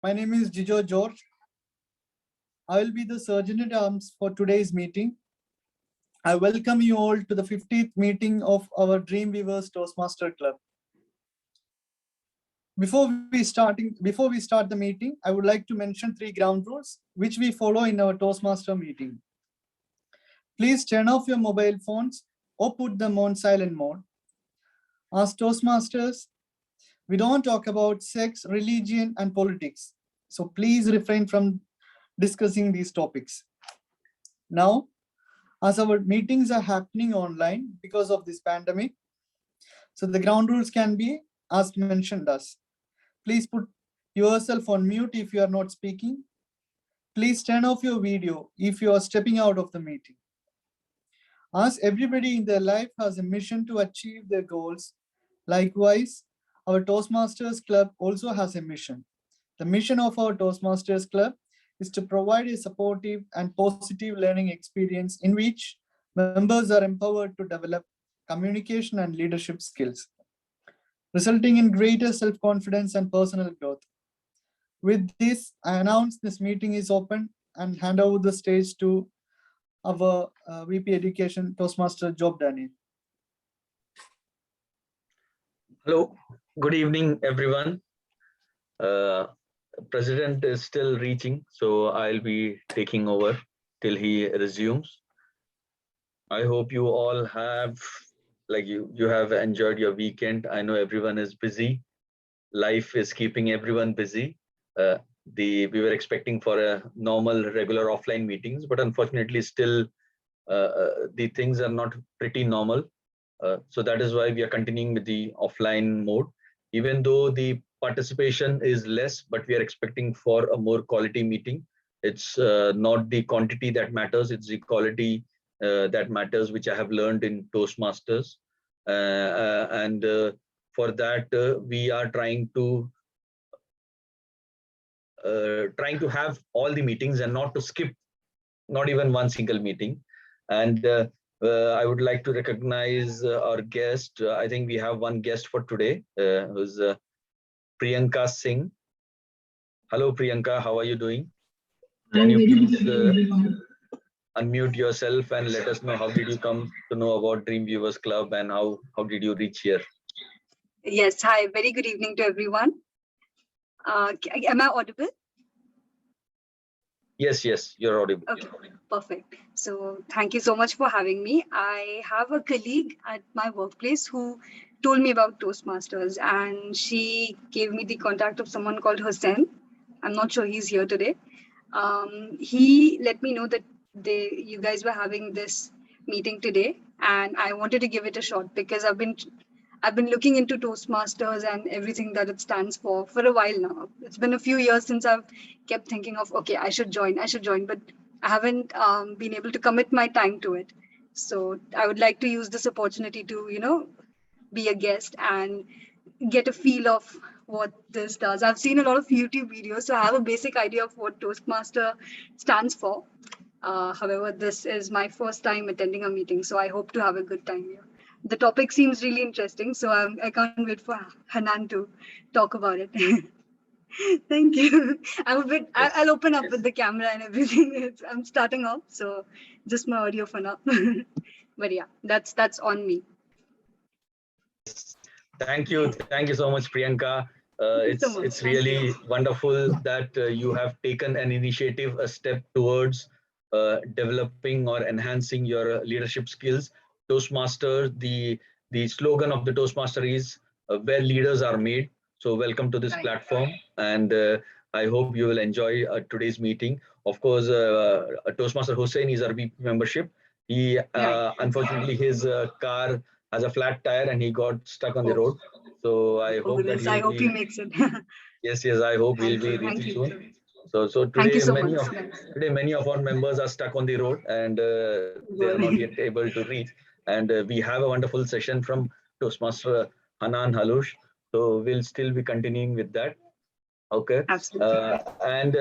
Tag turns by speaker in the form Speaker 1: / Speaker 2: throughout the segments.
Speaker 1: My name is Jijo George. I will be the Surgeon at Arms for today's meeting. I welcome you all to the 50th meeting of our Dreamweavers Toastmaster Club. Before we start the meeting, I would like to mention 3 ground rules which we follow in our Toastmaster meeting. Please turn off your mobile phones or put them on silent mode. As Toastmasters, we don't talk about sex, religion, and politics. So please refrain from discussing these topics. Now, as our meetings are happening online because of this pandemic, so the ground rules can be as mentioned as. Please put yourself on mute if you are not speaking. Please turn off your video if you are stepping out of the meeting. As everybody in their life has a mission to achieve their goals, likewise, our Toastmasters Club also has a mission. The mission of our Toastmasters Club is to provide a supportive and positive learning experience in which members are empowered to develop communication and leadership skills, resulting in greater self-confidence and personal growth. With this, I announce this meeting is open and hand over the stage to our VP Education, Toastmaster Job Daniel.
Speaker 2: Hello, good evening, everyone. President is still reaching, so I'll be taking over till he resumes. I hope you all have, you have enjoyed your weekend. I know everyone is busy. Life is keeping everyone busy. We were expecting for a normal, regular offline meetings, but unfortunately, still the things are not pretty normal. So that is why we are continuing with the offline mode, even though the participation is less, but we are expecting for a more quality meeting. It's not the quantity that matters, it's the quality that matters, which I have learned in Toastmasters. And for that, we are trying to have all the meetings and not to skip not even one single meeting. And I would like to recognize our guest. I think we have one guest for today, who's Priyanka Singh. Hello, Priyanka. How are you doing? Can you please unmute yourself and let us know how did you come to know about Dreamweavers Club and how did you reach here?
Speaker 3: Yes. Hi. Very good evening to everyone. Am I audible?
Speaker 2: Yes, you're audible.
Speaker 3: Okay, perfect. So thank you so much for having me. I have a colleague at my workplace who told me about Toastmasters, and she gave me the contact of someone called Hussein. I'm not sure he's here today. He let me know that you guys were having this meeting today, and I wanted to give it a shot because I've been looking into Toastmasters and everything that it stands for a while now. It's been a few years since I've kept thinking of, okay, I should join, but I haven't been able to commit my time to it. So I would like to use this opportunity to, be a guest and get a feel of what this does. I've seen a lot of YouTube videos, so I have a basic idea of what Toastmaster stands for. However, this is my first time attending a meeting, so I hope to have a good time here. The topic seems really interesting, so I can't wait for Hanan to talk about it. Thank you. I'll open up with the camera and everything. I'm starting off, so just my audio for now. But yeah, that's on me.
Speaker 2: Thank you so much, Priyanka. It's really wonderful that you have taken an initiative, a step towards developing or enhancing your leadership skills. Toastmaster, the slogan of the Toastmaster is where leaders are made. So welcome to this platform, and I hope you will enjoy today's meeting. Of course, Toastmaster Hussein is our VP membership. He unfortunately his car has a flat tire and he got stuck on the road. So I hope that
Speaker 3: he makes it.
Speaker 2: Yes, I hope he'll be reaching soon. So today many of our members are stuck on the road and they are not yet able to reach. And we have a wonderful session from Toastmaster Hanan Haloush. So we'll still be continuing with that. Okay.
Speaker 3: Absolutely.
Speaker 2: And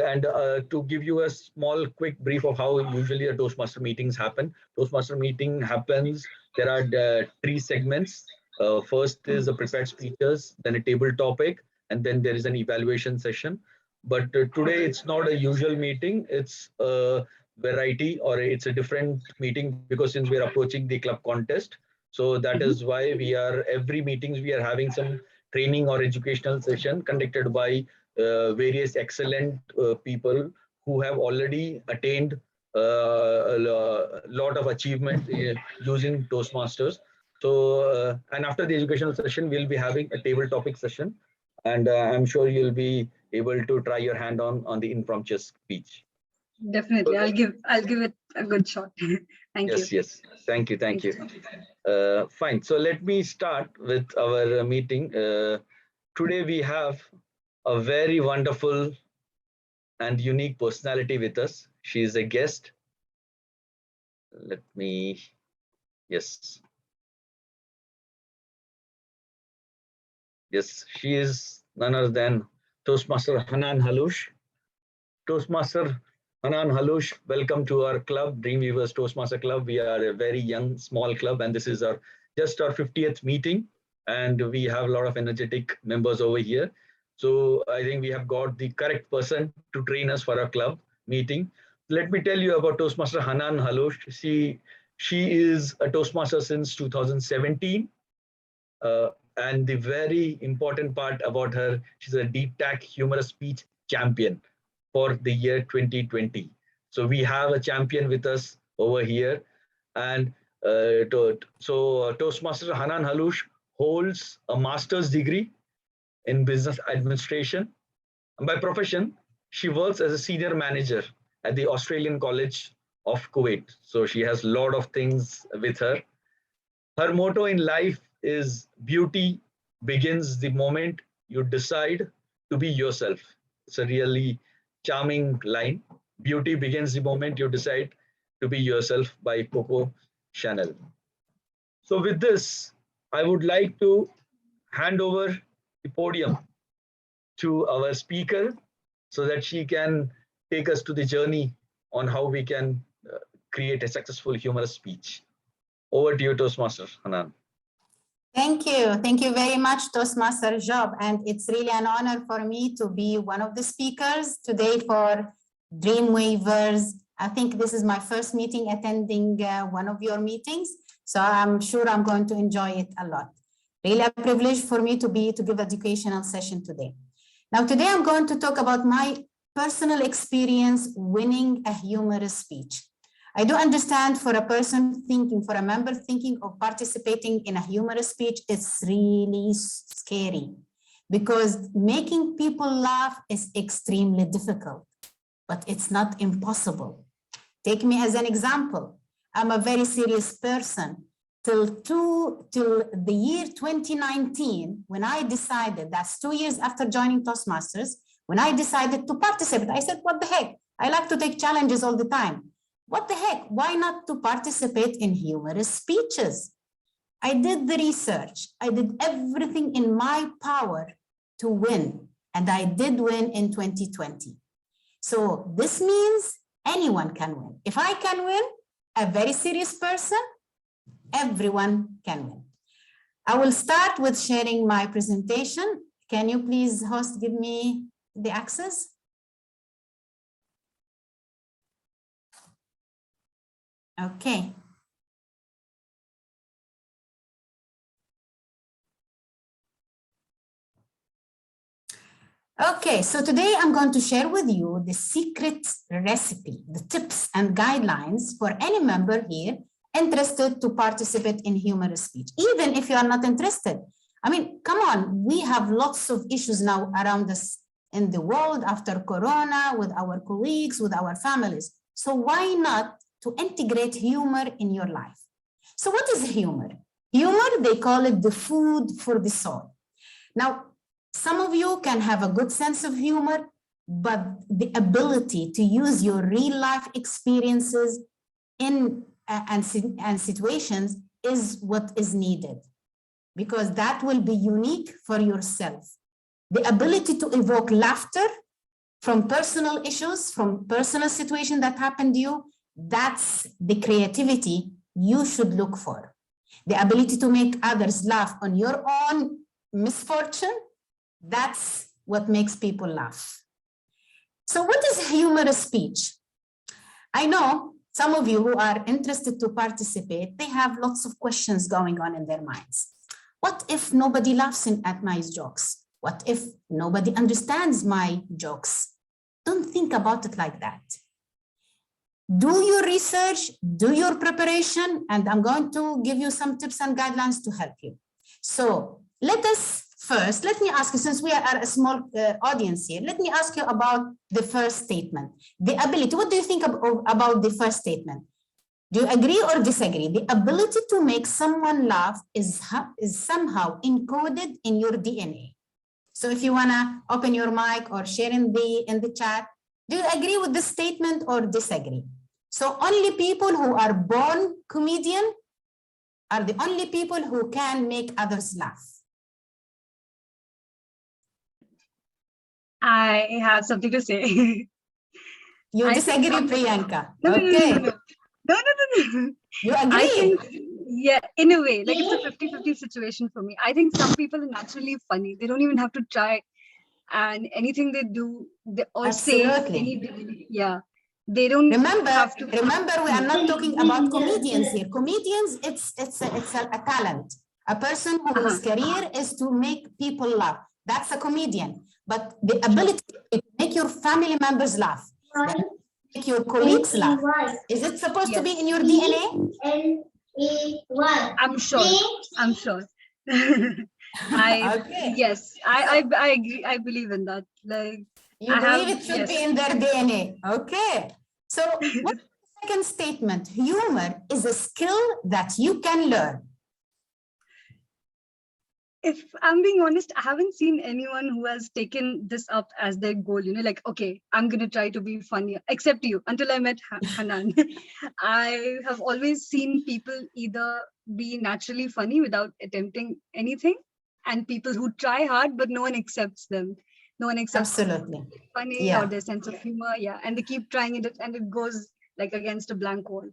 Speaker 2: to give you a small quick brief of how usually a Toastmaster meetings happen. Toastmaster meeting happens, there are 3 segments. First is the prepared speeches, then a table topic, and then there is an evaluation session. but today it's not a usual meeting. It's a variety, or it's a different meeting, because since we're approaching the club contest, so that is why every meetings we are having some training or educational session conducted by various excellent people who have already attained a lot of achievement using Toastmasters. So, and after the educational session, we'll be having a table topic session, and I'm sure you'll be able to try your hand on the impromptu speech.
Speaker 3: Definitely, I'll give it a good shot. Thank you.
Speaker 2: Yes. Thank you. Fine. So let me start with our meeting. Today we have a very wonderful and unique personality with us. She is a guest. Yes, she is none other than Toastmaster Hanan Haloush. Toastmaster Hanan Haloush, welcome to our club, Dreamweavers Toastmaster Club. We are a very young, small club, and this is just our 50th meeting, and we have a lot of energetic members over here. So I think we have got the correct person to train us for our club meeting. Let me tell you about Toastmaster Hanan Haloush. She is a Toastmaster since 2017. And the very important part about her, she's a DTAC Humorous Speech Champion for the year 2020. So we have a champion with us over here. And Toastmaster Hanan Haloush holds a master's degree in business administration. And by profession, she works as a senior manager at the Australian College of Kuwait. So she has a lot of things with her. Her motto in life is beauty begins the moment you decide to be yourself. It's a really charming line. Beauty begins the moment you decide to be yourself, by Coco Chanel. So with this, I would like to hand over the podium to our speaker so that she can take us to the journey on how we can create a successful humorous speech. Over to you, Toastmaster Hanan.
Speaker 4: Thank you. Thank you very much, Toastmaster Job. And it's really an honor for me to be one of the speakers today for Dreamweavers. I think this is my first meeting attending one of your meetings. So I'm sure I'm going to enjoy it a lot. Really a privilege for me to give educational session today. Now, today I'm going to talk about my personal experience winning a humorous speech. I do understand for a member thinking of participating in a humorous speech, it's really scary because making people laugh is extremely difficult, but it's not impossible. Take me as an example. I'm a very serious person. Till the year 2019, when I decided, that's 2 years after joining Toastmasters, when I decided to participate, I said, what the heck? I like to take challenges all the time. What the heck? Why not to participate in humorous speeches? I did the research. I did everything in my power to win. And I did win in 2020. So this means anyone can win. If I can win, a very serious person, everyone can win. I will start with sharing my presentation. Can you please, host, give me the access? Okay. Okay, so today I'm going to share with you the secret recipe, the tips and guidelines for any member here interested to participate in humorous speech. Even if you are not interested, I mean, come on, we have lots of issues now around us in the world after Corona, with our colleagues, with our families. So why not to integrate humor in your life? So what is humor? Humor, they call it the food for the soul. Now, some of you can have a good sense of humor, but the ability to use your real life experiences and situations is what is needed, because that will be unique for yourself. The ability to evoke laughter from personal issues, from personal situations that happened to you, that's the creativity you should look for. The ability to make others laugh on your own misfortune, that's what makes people laugh. So what is humorous speech? I know some of you who are interested to participate, they have lots of questions going on in their minds. What if nobody laughs at my jokes? What if nobody understands my jokes? Don't think about it like that. Do your research, do your preparation, and I'm going to give you some tips and guidelines to help you. So let me ask you, since we are a small audience here, let me ask you about the first statement. The ability, what do you think about the first statement? Do you agree or disagree? The ability to make someone laugh is somehow encoded in your DNA. So if you wanna open your mic or share in the chat, do you agree with this statement or disagree? So only people who are born comedian are the only people who can make others laugh.
Speaker 3: I have something to say.
Speaker 4: You
Speaker 3: I
Speaker 4: disagree,
Speaker 3: think-
Speaker 4: Priyanka?
Speaker 3: No,
Speaker 4: Okay.
Speaker 3: No.
Speaker 4: You
Speaker 3: I
Speaker 4: agree?
Speaker 3: think, yeah, in a way, like it's a 50-50 situation for me. I think some people are naturally funny. They don't even have to try. And anything they do or
Speaker 4: Absolutely.
Speaker 3: say, yeah, they don't have to.
Speaker 4: Remember, we are not talking about comedians here. Comedians, it's a talent. A person whose career is to make people laugh. That's a comedian. But the ability to make your family members laugh, make your colleagues laugh, is it supposed to be in your DNA?
Speaker 3: I'm sure.
Speaker 4: Okay.
Speaker 3: Yes, I agree. I believe in that. Like
Speaker 4: You believe it should be in their DNA. Okay. So what's the second statement? Humor is a skill that you can learn.
Speaker 3: If I'm being honest, I haven't seen anyone who has taken this up as their goal, like, okay, I'm going to try to be funny, except you, until I met Hanan. I have always seen people either be naturally funny without attempting anything, and people who try hard, but no one accepts them. No one accepts
Speaker 4: Absolutely.
Speaker 3: funny or their sense of humor. Yeah. And they keep trying it and it goes like against a blank wall.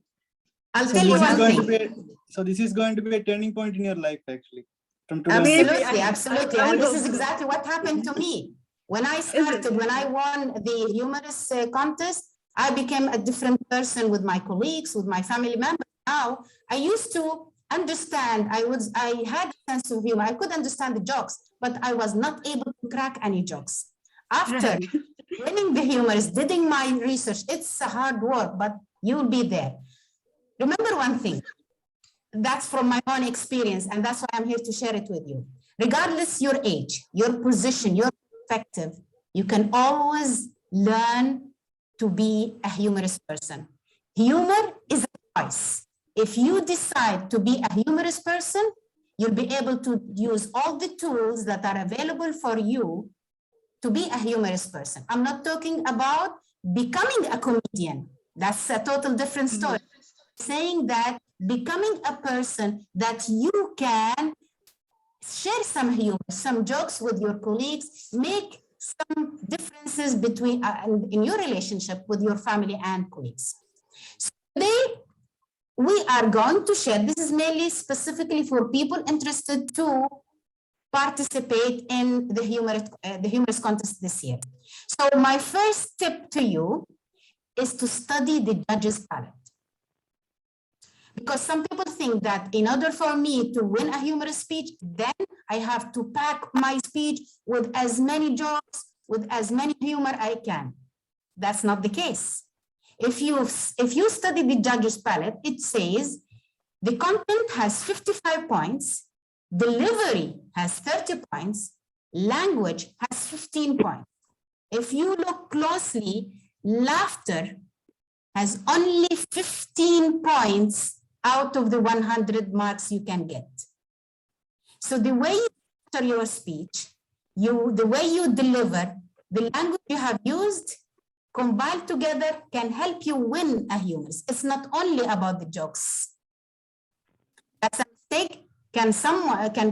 Speaker 4: I'll tell you one thing.
Speaker 1: So this is going to be a turning point in your life, actually.
Speaker 4: Absolutely. And this is exactly what happened to me. When I started, when I won the humorous contest, I became a different person with my colleagues, with my family members. Now, I used to understand, I had a sense of humor. I could understand the jokes, but I was not able to crack any jokes. After winning the humorous, doing my research, it's a hard work, but you'll be there. Remember one thing. That's from my own experience, and that's why I'm here to share it with you. Regardless your age, your position, your perspective, you can always learn to be a humorous person. Humor is a choice. If you decide to be a humorous person, you'll be able to use all the tools that are available for you to be a humorous person. I'm not talking about becoming a comedian. That's a total different story. Saying that becoming a person that you can share some humor, some jokes with your colleagues, make some differences between in your relationship with your family and colleagues. So today, we are going to share, this is mainly specifically for people interested to participate in the humorous contest this year. So my first tip to you is to study the judges' palette. Because some people think that in order for me to win a humorous speech, then I have to pack my speech with as many jokes, with as many humor I can. That's not the case. If you study the judges' palette, it says the content has 55 points, delivery has 30 points, language has 15 points. If you look closely, laughter has only 15 points out of the 100 marks you can get. So the way you structure your speech, the way you deliver, the language you have used, combined together can help you win a humorous. It's not only about the jokes. That's a mistake. Can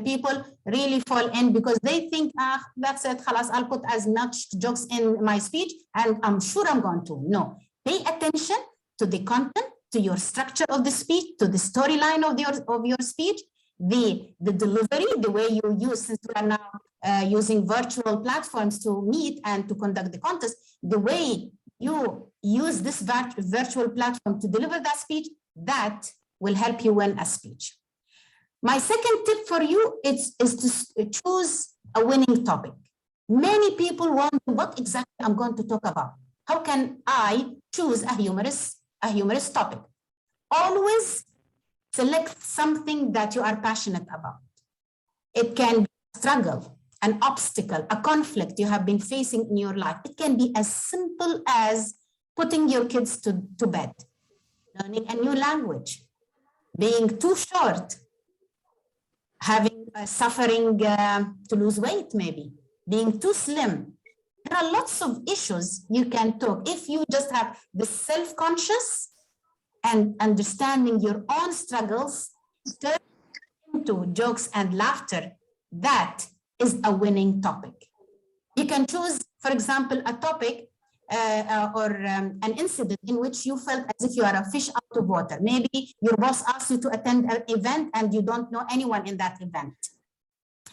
Speaker 4: people really fall in because they think, that's it, khalas, I'll put as much jokes in my speech and I'm sure I'm going to. No, pay attention to the content, to your structure of the speech, to the storyline of your speech, the delivery, the way you use, since we are now using virtual platforms to meet and to conduct the contest, the way you use this virtual platform to deliver that speech, that will help you win a speech. My second tip for you is to choose a winning topic. Many people wonder what exactly I'm going to talk about. How can I choose a humorous topic? Always select something that you are passionate about. It can be a struggle, an obstacle, a conflict you have been facing in your life. It can be as simple as putting your kids to bed, learning a new language, being too short, having suffering to lose weight, maybe being too slim. There are lots of issues you can talk. If you just have the self-conscious and understanding your own struggles, turn into jokes and laughter, that is a winning topic. You can choose, for example, a topic or an incident in which you felt as if you are a fish out of water. Maybe your boss asked you to attend an event and you don't know anyone in that event.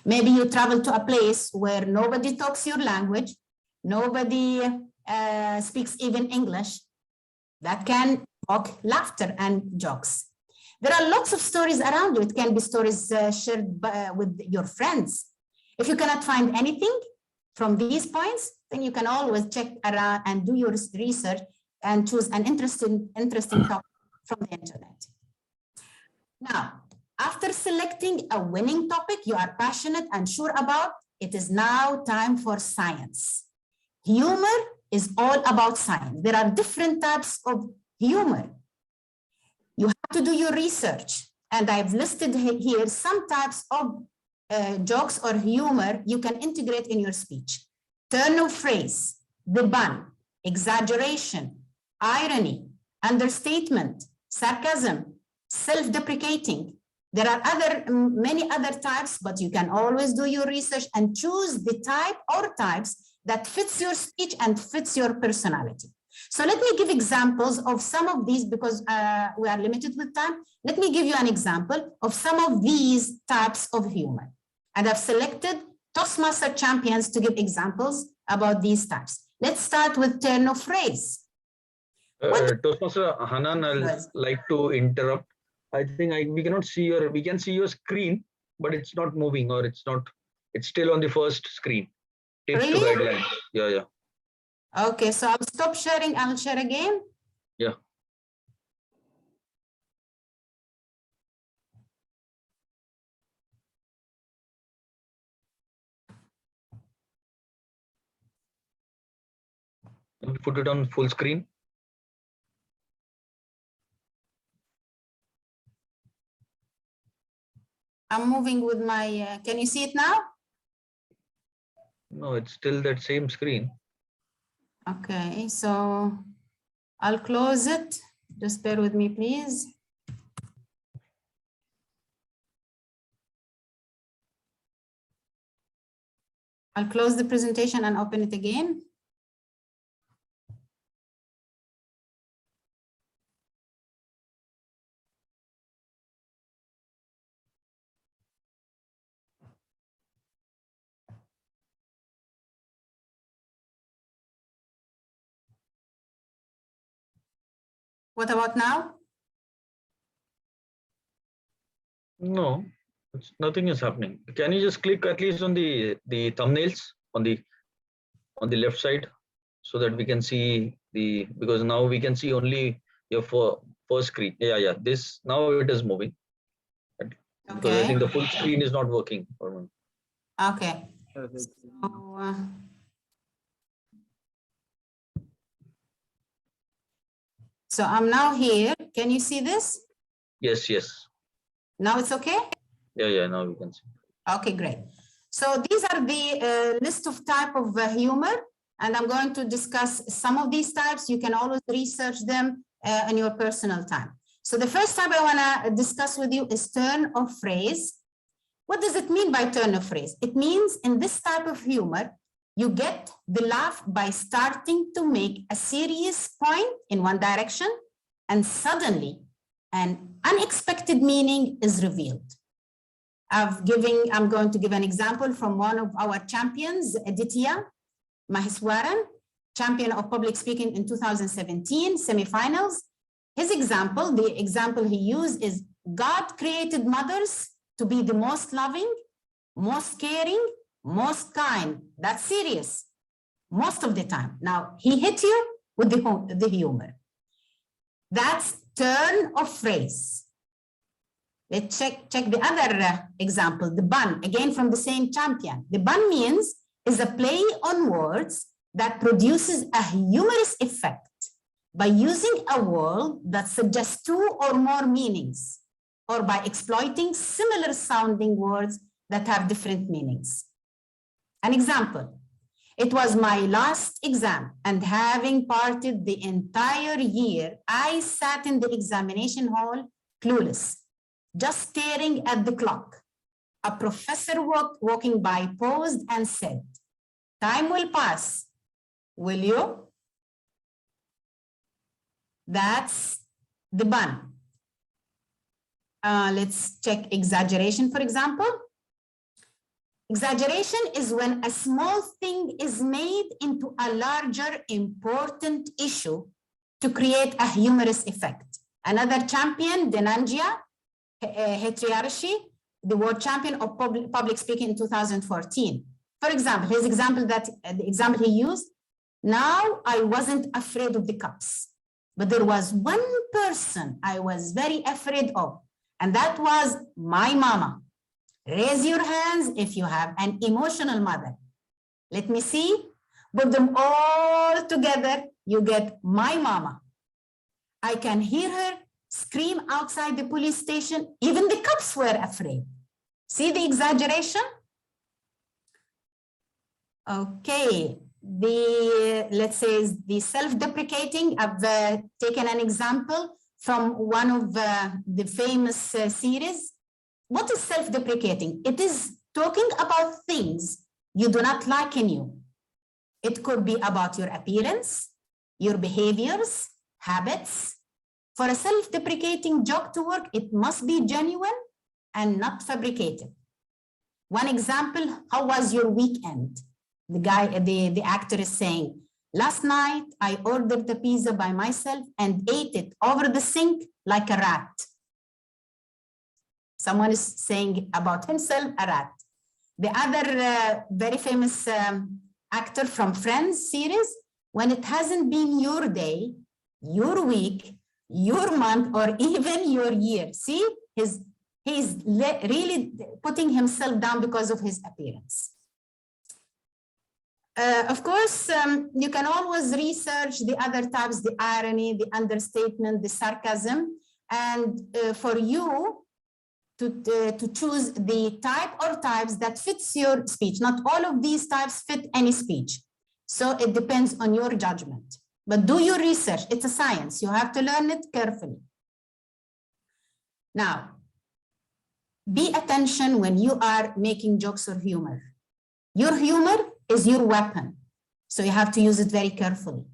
Speaker 4: Maybe you travel to a place where nobody talks your language, nobody speaks even English. That can evoke laughter and jokes. There are lots of stories around you. It can be stories shared with your friends. If you cannot find anything from these points, then you can always check around and do your research and choose an interesting topic from the internet. Now, after selecting a winning topic you are passionate and sure about, it is now time for science. Humor is all about science. There are different types of humor. You have to do your research, and I've listed here some types of jokes or humor you can integrate in your speech. Turn of phrase, the pun, exaggeration, irony, understatement, sarcasm, self-deprecating. There are many other types, but you can always do your research and choose the type or types that fits your speech and fits your personality. So let me give examples of some of these because we are limited with time. Let me give you an example of some of these types of humor. And I've selected Toastmaster champions to give examples about these types. Let's start with turn of phrase.
Speaker 2: Toastmaster Hanan, I'd like to interrupt. I think we cannot see we can see your screen, but it's not moving, or it's still on the first screen. Tips to guidelines. Yeah.
Speaker 4: Okay, so I'll stop sharing. I'll share again.
Speaker 2: Yeah. Put it on full screen.
Speaker 4: I'm moving with my, can you see it now?
Speaker 2: No, it's still that same screen.
Speaker 4: Okay, so I'll close it. Just bear with me, please. I'll close the presentation and open it again. What about now?
Speaker 2: No, nothing is happening. Can you just click at least on the thumbnails on the left side so that we can see because now we can see only your first screen. Yeah. This now it is moving. Because
Speaker 4: Okay.
Speaker 2: I think the full screen is not working.
Speaker 4: Okay. So I'm now here. Can you see this?
Speaker 2: Yes.
Speaker 4: Now it's okay?
Speaker 2: Yeah, now we can see.
Speaker 4: Okay, great. So these are the list of type of humor, and I'm going to discuss some of these types. You can always research them in your personal time. So the first type I want to discuss with you is turn of phrase. What does it mean by turn of phrase? It means in this type of humor, you get the laugh by starting to make a serious point in one direction, and suddenly an unexpected meaning is revealed. I'm going to give an example from one of our champions, Aditya Maheswaran. champion of public speaking in 2017, semifinals. His example, the example he used is, God created mothers to be the most loving, most caring, most kind. That's serious, most of the time. Now, he hit you with the humor. That's turn of phrase. Let's check the other example, the bun, again from the same champion. The bun means is a play on words that produces a humorous effect by using a word that suggests two or more meanings, or by exploiting similar sounding words that have different meanings. An example, it was my last exam, and having partied the entire year, I sat in the examination hall clueless, just staring at the clock. A professor walking by paused and said, "Time will pass, will you?" That's the bun. Let's check exaggeration, for example. Exaggeration is when a small thing is made into a larger important issue to create a humorous effect. Another champion, Denangia Hetriarshi, the world champion of public speaking in 2014. For example, his example the example he used, now I wasn't afraid of the cops, but there was one person I was very afraid of, and that was my mama. Raise your hands if you have an emotional mother. Let me see. Put them all together. You get my mama. I can hear her scream outside the police station. Even the cops were afraid. See the exaggeration? Okay. Let's say the self-deprecating. I've taken an example from one of the famous series. What is self-deprecating? It is talking about things you do not like in you. It could be about your appearance, your behaviors, habits. For a self-deprecating joke to work, it must be genuine and not fabricated. One example, how was your weekend? The actor is saying, last night I ordered the pizza by myself and ate it over the sink like a rat. Someone is saying about himself, a rat. The other very famous actor from Friends series, when it hasn't been your day, your week, your month, or even your year. See, he's really putting himself down because of his appearance. Of course, you can always research the other types, the irony, the understatement, the sarcasm, and for you, to choose the type or types that fits your speech. Not all of these types fit any speech. So it depends on your judgment. But do your research. It's a science. You have to learn it carefully. Now, be attention when you are making jokes or humor. Your humor is your weapon. So you have to use it very carefully.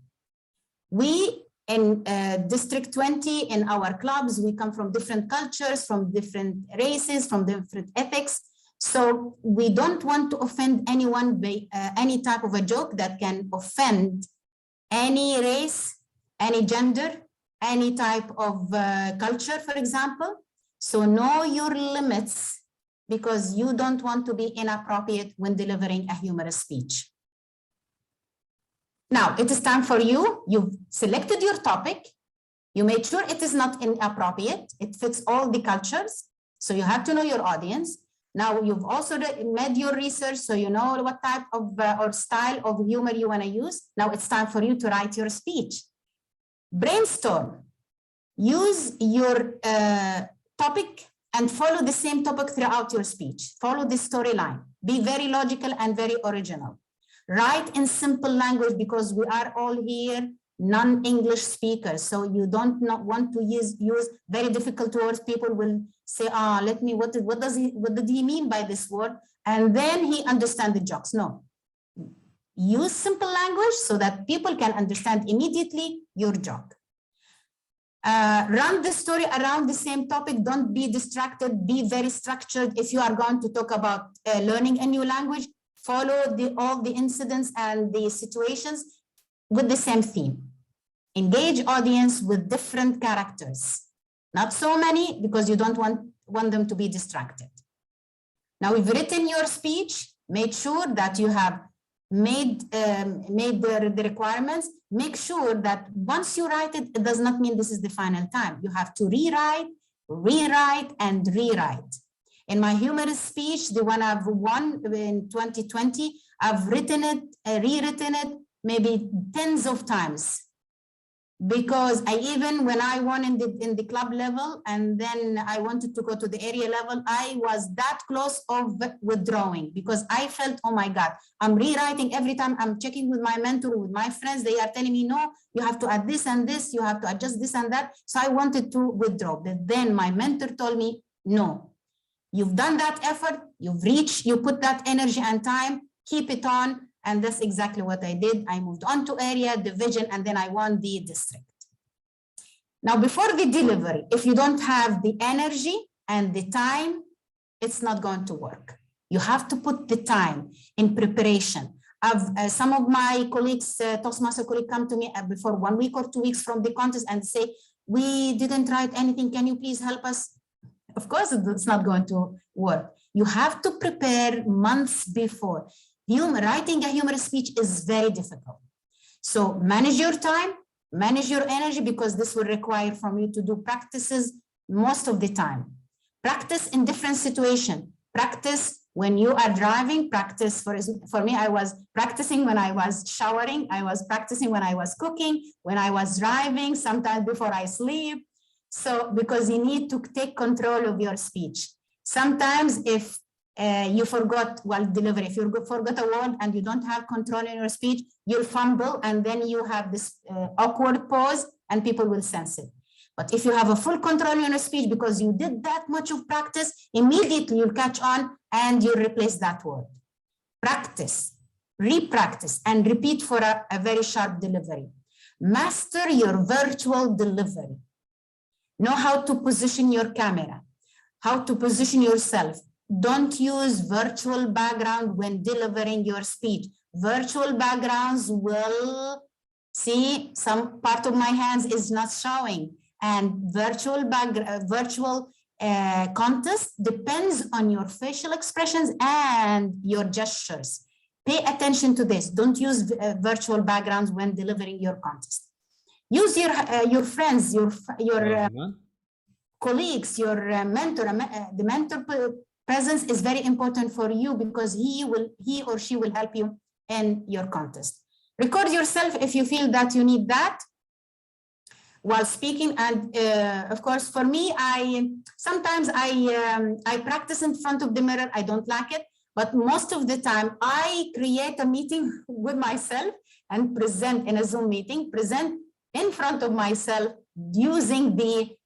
Speaker 4: We in District 20, in our clubs, we come from different cultures, from different races, from different ethics. So we don't want to offend anyone by any type of a joke that can offend any race, any gender, any type of culture, for example. So know your limits, because you don't want to be inappropriate when delivering a humorous speech. Now, it is time for you. You've selected your topic. You made sure it is not inappropriate. It fits all the cultures. So you have to know your audience. Now, you've also made your research, so you know what type of or style of humor you want to use. Now it's time for you to write your speech. Brainstorm. Use your topic and follow the same topic throughout your speech. Follow the storyline. Be very logical and very original. Write in simple language, because we are all here non-English speakers. So you don't want to use very difficult words. People will say, what did he mean by this word? And then he understand the jokes. No. Use simple language so that people can understand immediately your joke. Run the story around the same topic. Don't be distracted. Be very structured. If you are going to talk about learning a new language, follow all the incidents and the situations. with the same theme. Engage audience with different characters. Not so many, because you don't want them to be distracted. Now, we've written your speech, made sure that you have made the requirements. Make sure that once you write it, it does not mean this is the final time. You have to rewrite, and rewrite. In my humorous speech, the one I've won in 2020, I've written it, rewritten it, maybe tens of times. Because when I won in the club level, and then I wanted to go to the area level, I was that close of withdrawing, because I felt, oh my God, I'm rewriting every time. I'm checking with my mentor, with my friends. They are telling me, no, you have to add this and this, you have to adjust this and that. So I wanted to withdraw. But then my mentor told me, no, you've done that effort, you've reached, you put that energy and time, keep it on. And that's exactly what I did. I moved on to area, division, and then I won the district. Now, before the delivery, if you don't have the energy and the time, it's not going to work. You have to put the time in preparation. Some of my colleagues, Toastmaster colleagues, come to me before 1 week or 2 weeks from the contest and say, we didn't write anything. Can you please help us? Of course, it's not going to work. You have to prepare months before. Writing a humorous speech is very difficult. So manage your time, manage your energy, because this will require from you to do practices most of the time. Practice in different situations. Practice when you are driving, practice for me, I was practicing when I was showering, I was practicing when I was cooking, when I was driving, sometimes before I sleep. So because you need to take control of your speech. Sometimes if you forgot while delivery, if you forgot a word and you don't have control in your speech, you'll fumble, and then you have this awkward pause and people will sense it. But if you have a full control in your speech because you did that much of practice, immediately you'll catch on and you'll replace that word. Practice, re-practice, and repeat for a very sharp delivery. Master your virtual delivery. Know how to position your camera, how to position yourself. Don't use virtual background when delivering your speech. Virtual backgrounds will, see, some part of my hands is not showing, and virtual contest depends on your facial expressions and your gestures. Pay attention to this. Don't use virtual backgrounds when delivering your contest. Use your friends, your colleagues, your mentor. The mentor presence is very important for you because he or she will help you in your contest. Record yourself if you feel that you need that while speaking. And of course, for me, sometimes I practice in front of the mirror. I don't like it, but most of the time I create a meeting with myself and present in a Zoom meeting, present in front of myself using the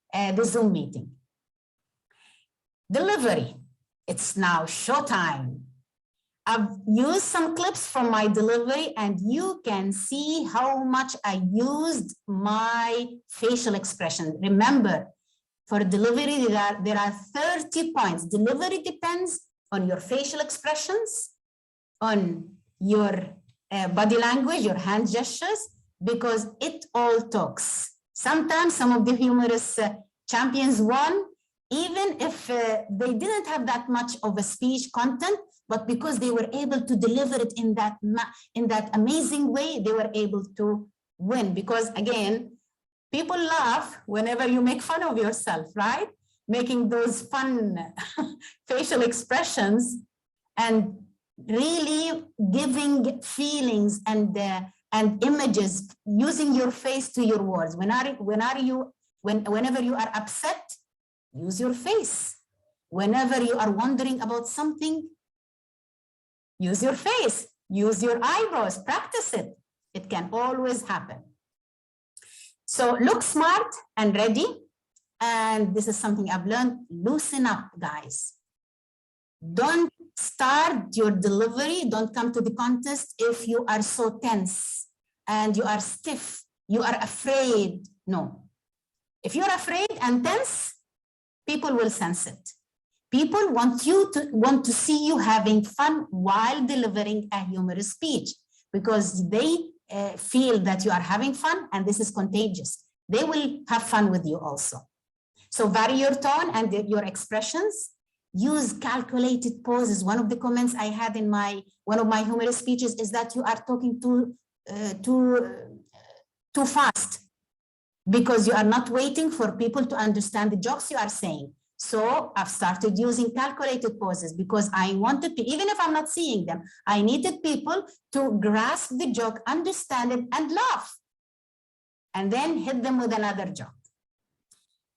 Speaker 4: Zoom meeting. Delivery. It's now showtime. I've used some clips from my delivery and you can see how much I used my facial expression. Remember, for delivery, there are 30 points. Delivery depends on your facial expressions, on your body language, your hand gestures, because it all talks. Sometimes some of the humorous champions won, even if they didn't have that much of a speech content, but because they were able to deliver it in that amazing way, they were able to win. Because again, people laugh whenever you make fun of yourself, right? Making those fun facial expressions and really giving feelings and images, using your face to your words. Whenever you are upset, use your face. Whenever you are wondering about something, use your face, use your eyebrows, practice it. It can always happen. So look smart and ready. And this is something I've learned, loosen up, guys. Don't start your delivery, don't come to the contest if you are so tense and you are stiff, you are afraid. No. If you're afraid and tense, people will sense it. People want to see you having fun while delivering a humorous speech because they feel that you are having fun, and this is contagious. They will have fun with you also. So vary your tone and your expressions. Use calculated pauses. One of the comments I had in one of my humorous speeches is that you are talking too fast, because you are not waiting for people to understand the jokes you are saying. So I've started using calculated pauses because I wanted to, even if I'm not seeing them, I needed people to grasp the joke, understand it, and laugh, and then hit them with another joke.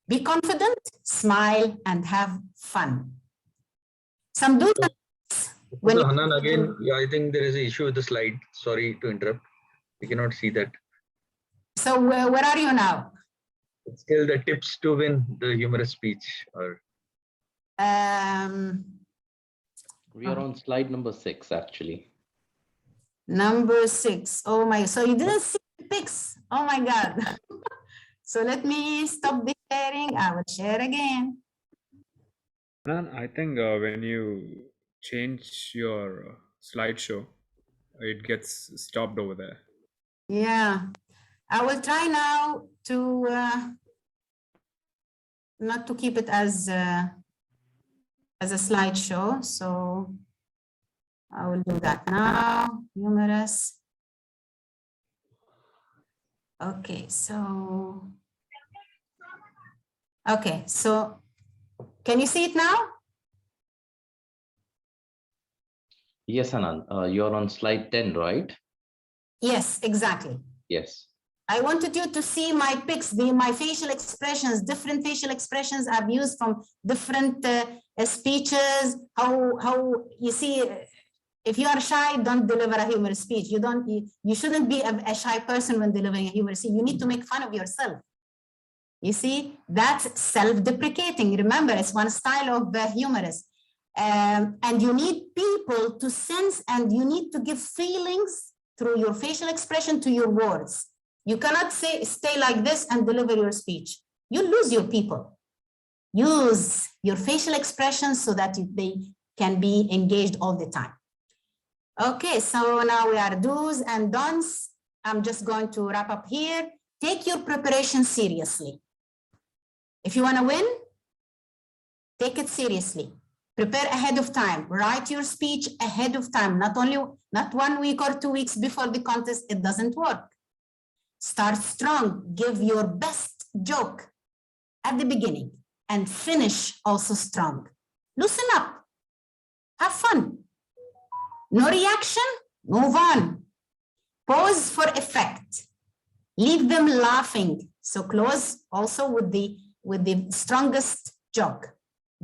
Speaker 4: Be confident, smile, and have fun. Some do's and don'ts. When
Speaker 2: So Hanan, again, yeah, I think there is an issue with the slide. Sorry to interrupt. We cannot see that.
Speaker 4: So where are you now?
Speaker 2: It's still the tips to win the humorous speech. Or
Speaker 5: We are on slide number 6, actually.
Speaker 4: Number 6. Oh my, so you didn't see the pics. Oh my God. So let me stop the sharing. I will share again.
Speaker 6: I think when you change your slideshow, it gets stopped over there.
Speaker 4: Yeah, I will try now to not to keep it as a slideshow. So I will do that now. Humorous. Okay, so can you see it now?
Speaker 5: Yes, Hanan, you're on slide 10, right?
Speaker 4: Yes, exactly.
Speaker 5: Yes.
Speaker 4: I wanted you to see my pics, my facial expressions, different facial expressions I've used from different speeches. How you see, if you are shy, don't deliver a humorous speech. You shouldn't be a shy person when delivering a humorous speech. You need to make fun of yourself. You see, that's self-deprecating. Remember, it's one style of humorous. And you need people to sense, and you need to give feelings through your facial expression to your words. You cannot stay like this and deliver your speech. You lose your people. Use your facial expressions so that they can be engaged all the time. Okay, so now we are do's and don'ts. I'm just going to wrap up here. Take your preparation seriously. If you want to win, take it seriously. Prepare ahead of time. Write your speech ahead of time, not 1 week or 2 weeks before the contest. It doesn't work. Start strong. Give your best joke at the beginning and finish also strong. Loosen up. Have fun. No reaction? Move on. Pause for effect. Leave them laughing. So close also with the strongest joke.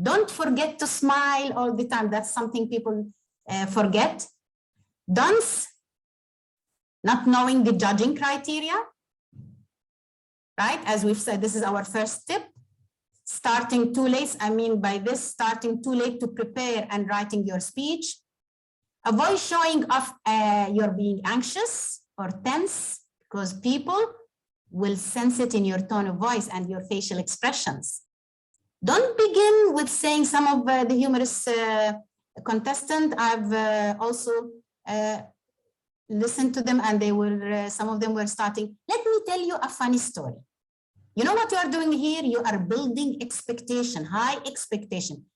Speaker 4: Don't forget to smile all the time. That's something people forget. Don'ts, not knowing the judging criteria, right? As we've said, this is our first tip. Starting too late, I mean by this, starting too late to prepare and writing your speech. Avoid showing off you're being anxious or tense, because people will sense it in your tone of voice and your facial expressions. Don't begin with saying some of the humorous contestants. I've also listened to them, and they were some of them were starting, let me tell you a funny story. You know what you are doing here? You are building expectation, high expectation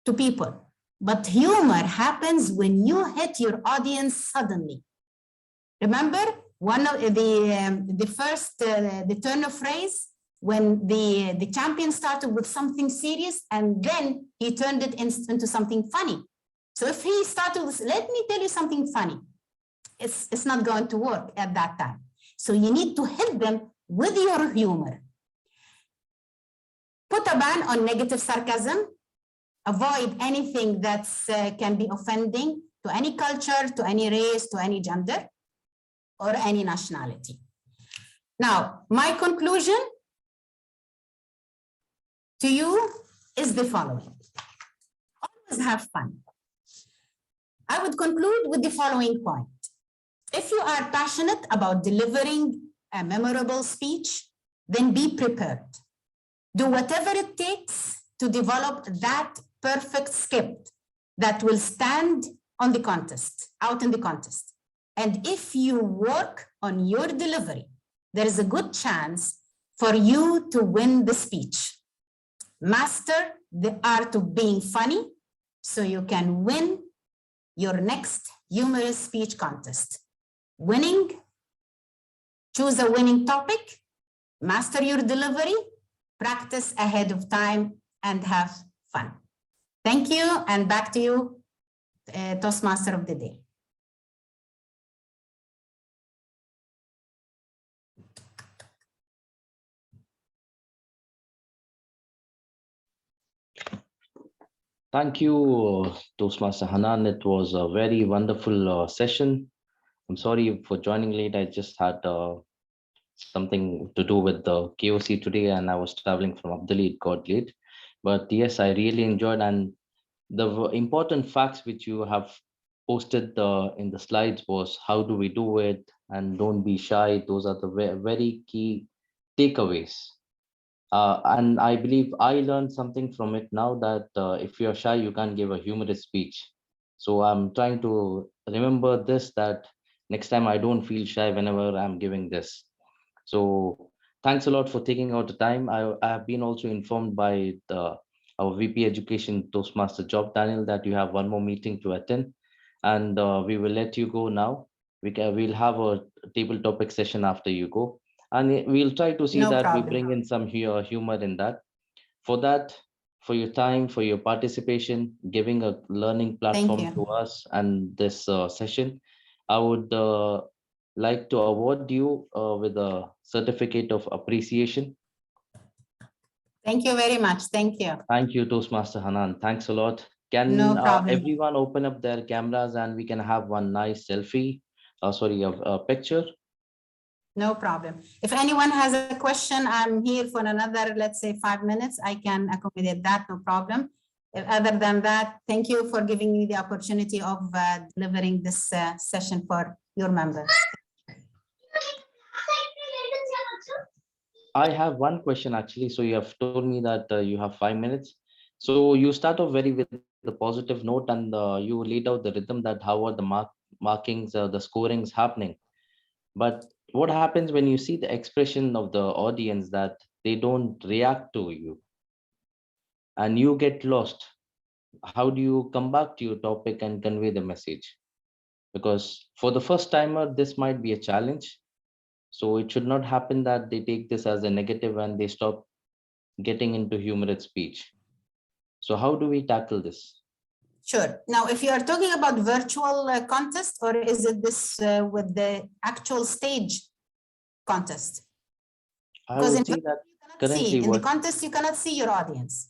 Speaker 4: to people. But humor happens when you hit your audience suddenly. Remember one of the turn of phrase, when the champion started with something serious and then he turned it into something funny. So if he started with, let me tell you something funny, it's not going to work at that time. So you need to hit them with your humor. Put a ban on negative sarcasm. Avoid anything that can be offending to any culture, to any race, to any gender, or any nationality. Now, my conclusion to you is the following. Always have fun. I would conclude with the following point. If you are passionate about delivering a memorable speech, then be prepared. Do whatever it takes to develop that perfect script that will stand on the contest, out in the contest. And if you work on your delivery, there is a good chance for you to win the speech. Master the art of being funny so you can win your next humorous speech contest. Winning, choose a winning topic, master your delivery, practice ahead of time, and have fun. Thank you, and back to you, Toastmaster of the Day.
Speaker 5: Thank you, Toastmaster Hanan. It was a very wonderful session. I'm sorry for joining late. I just had something to do with the KOC today, and I was traveling from Abu Dhabi. It got late. But yes, I really enjoyed, and the important facts which you have posted in the slides was how do we do it, and don't be shy. Those are the very key takeaways. And I believe I learned something from it now that if you're shy, you can't give a humorous speech. So I'm trying to remember this, that next time I don't feel shy whenever I'm giving this. So thanks a lot for taking out the time. I have been also informed by our VP Education Toastmaster Job Daniel that you have one more meeting to attend, and we will let you go now. We'll have a table topic session after you go, and we'll try to see
Speaker 4: No
Speaker 5: that we
Speaker 4: problem.
Speaker 5: bring in some humor in that. For that, for your time, for your participation, giving a learning platform
Speaker 4: you.
Speaker 5: to us and this session, I would like to award you with a certificate of appreciation.
Speaker 4: Thank you very much. Thank you.
Speaker 5: Thank you, Toastmaster Hanan. Thanks a lot. Can
Speaker 4: No problem.
Speaker 5: everyone open up their cameras and we can have one nice selfie? Sorry, a picture.
Speaker 4: No problem. If anyone has a question, I'm here for another, let's say 5 minutes. I can accommodate that, no problem. Other than that, thank you for giving me the opportunity of delivering this session for your members.
Speaker 5: I have one question actually. So you have told me that you have 5 minutes. So you start off with the positive note, and you laid out the rhythm that how are the markings, the scorings happening. But what happens when you see the expression of the audience that they don't react to you and you get lost? How do you come back to your topic and convey the message? Because for the first timer, this might be a challenge. So it should not happen that they take this as a negative and they stop getting into humorous speech. So how do we tackle this?
Speaker 4: Sure. Now, if you are talking about virtual contest, or is it this with the actual stage contest?
Speaker 5: I would say that currently
Speaker 4: in the contest, you cannot see your audience.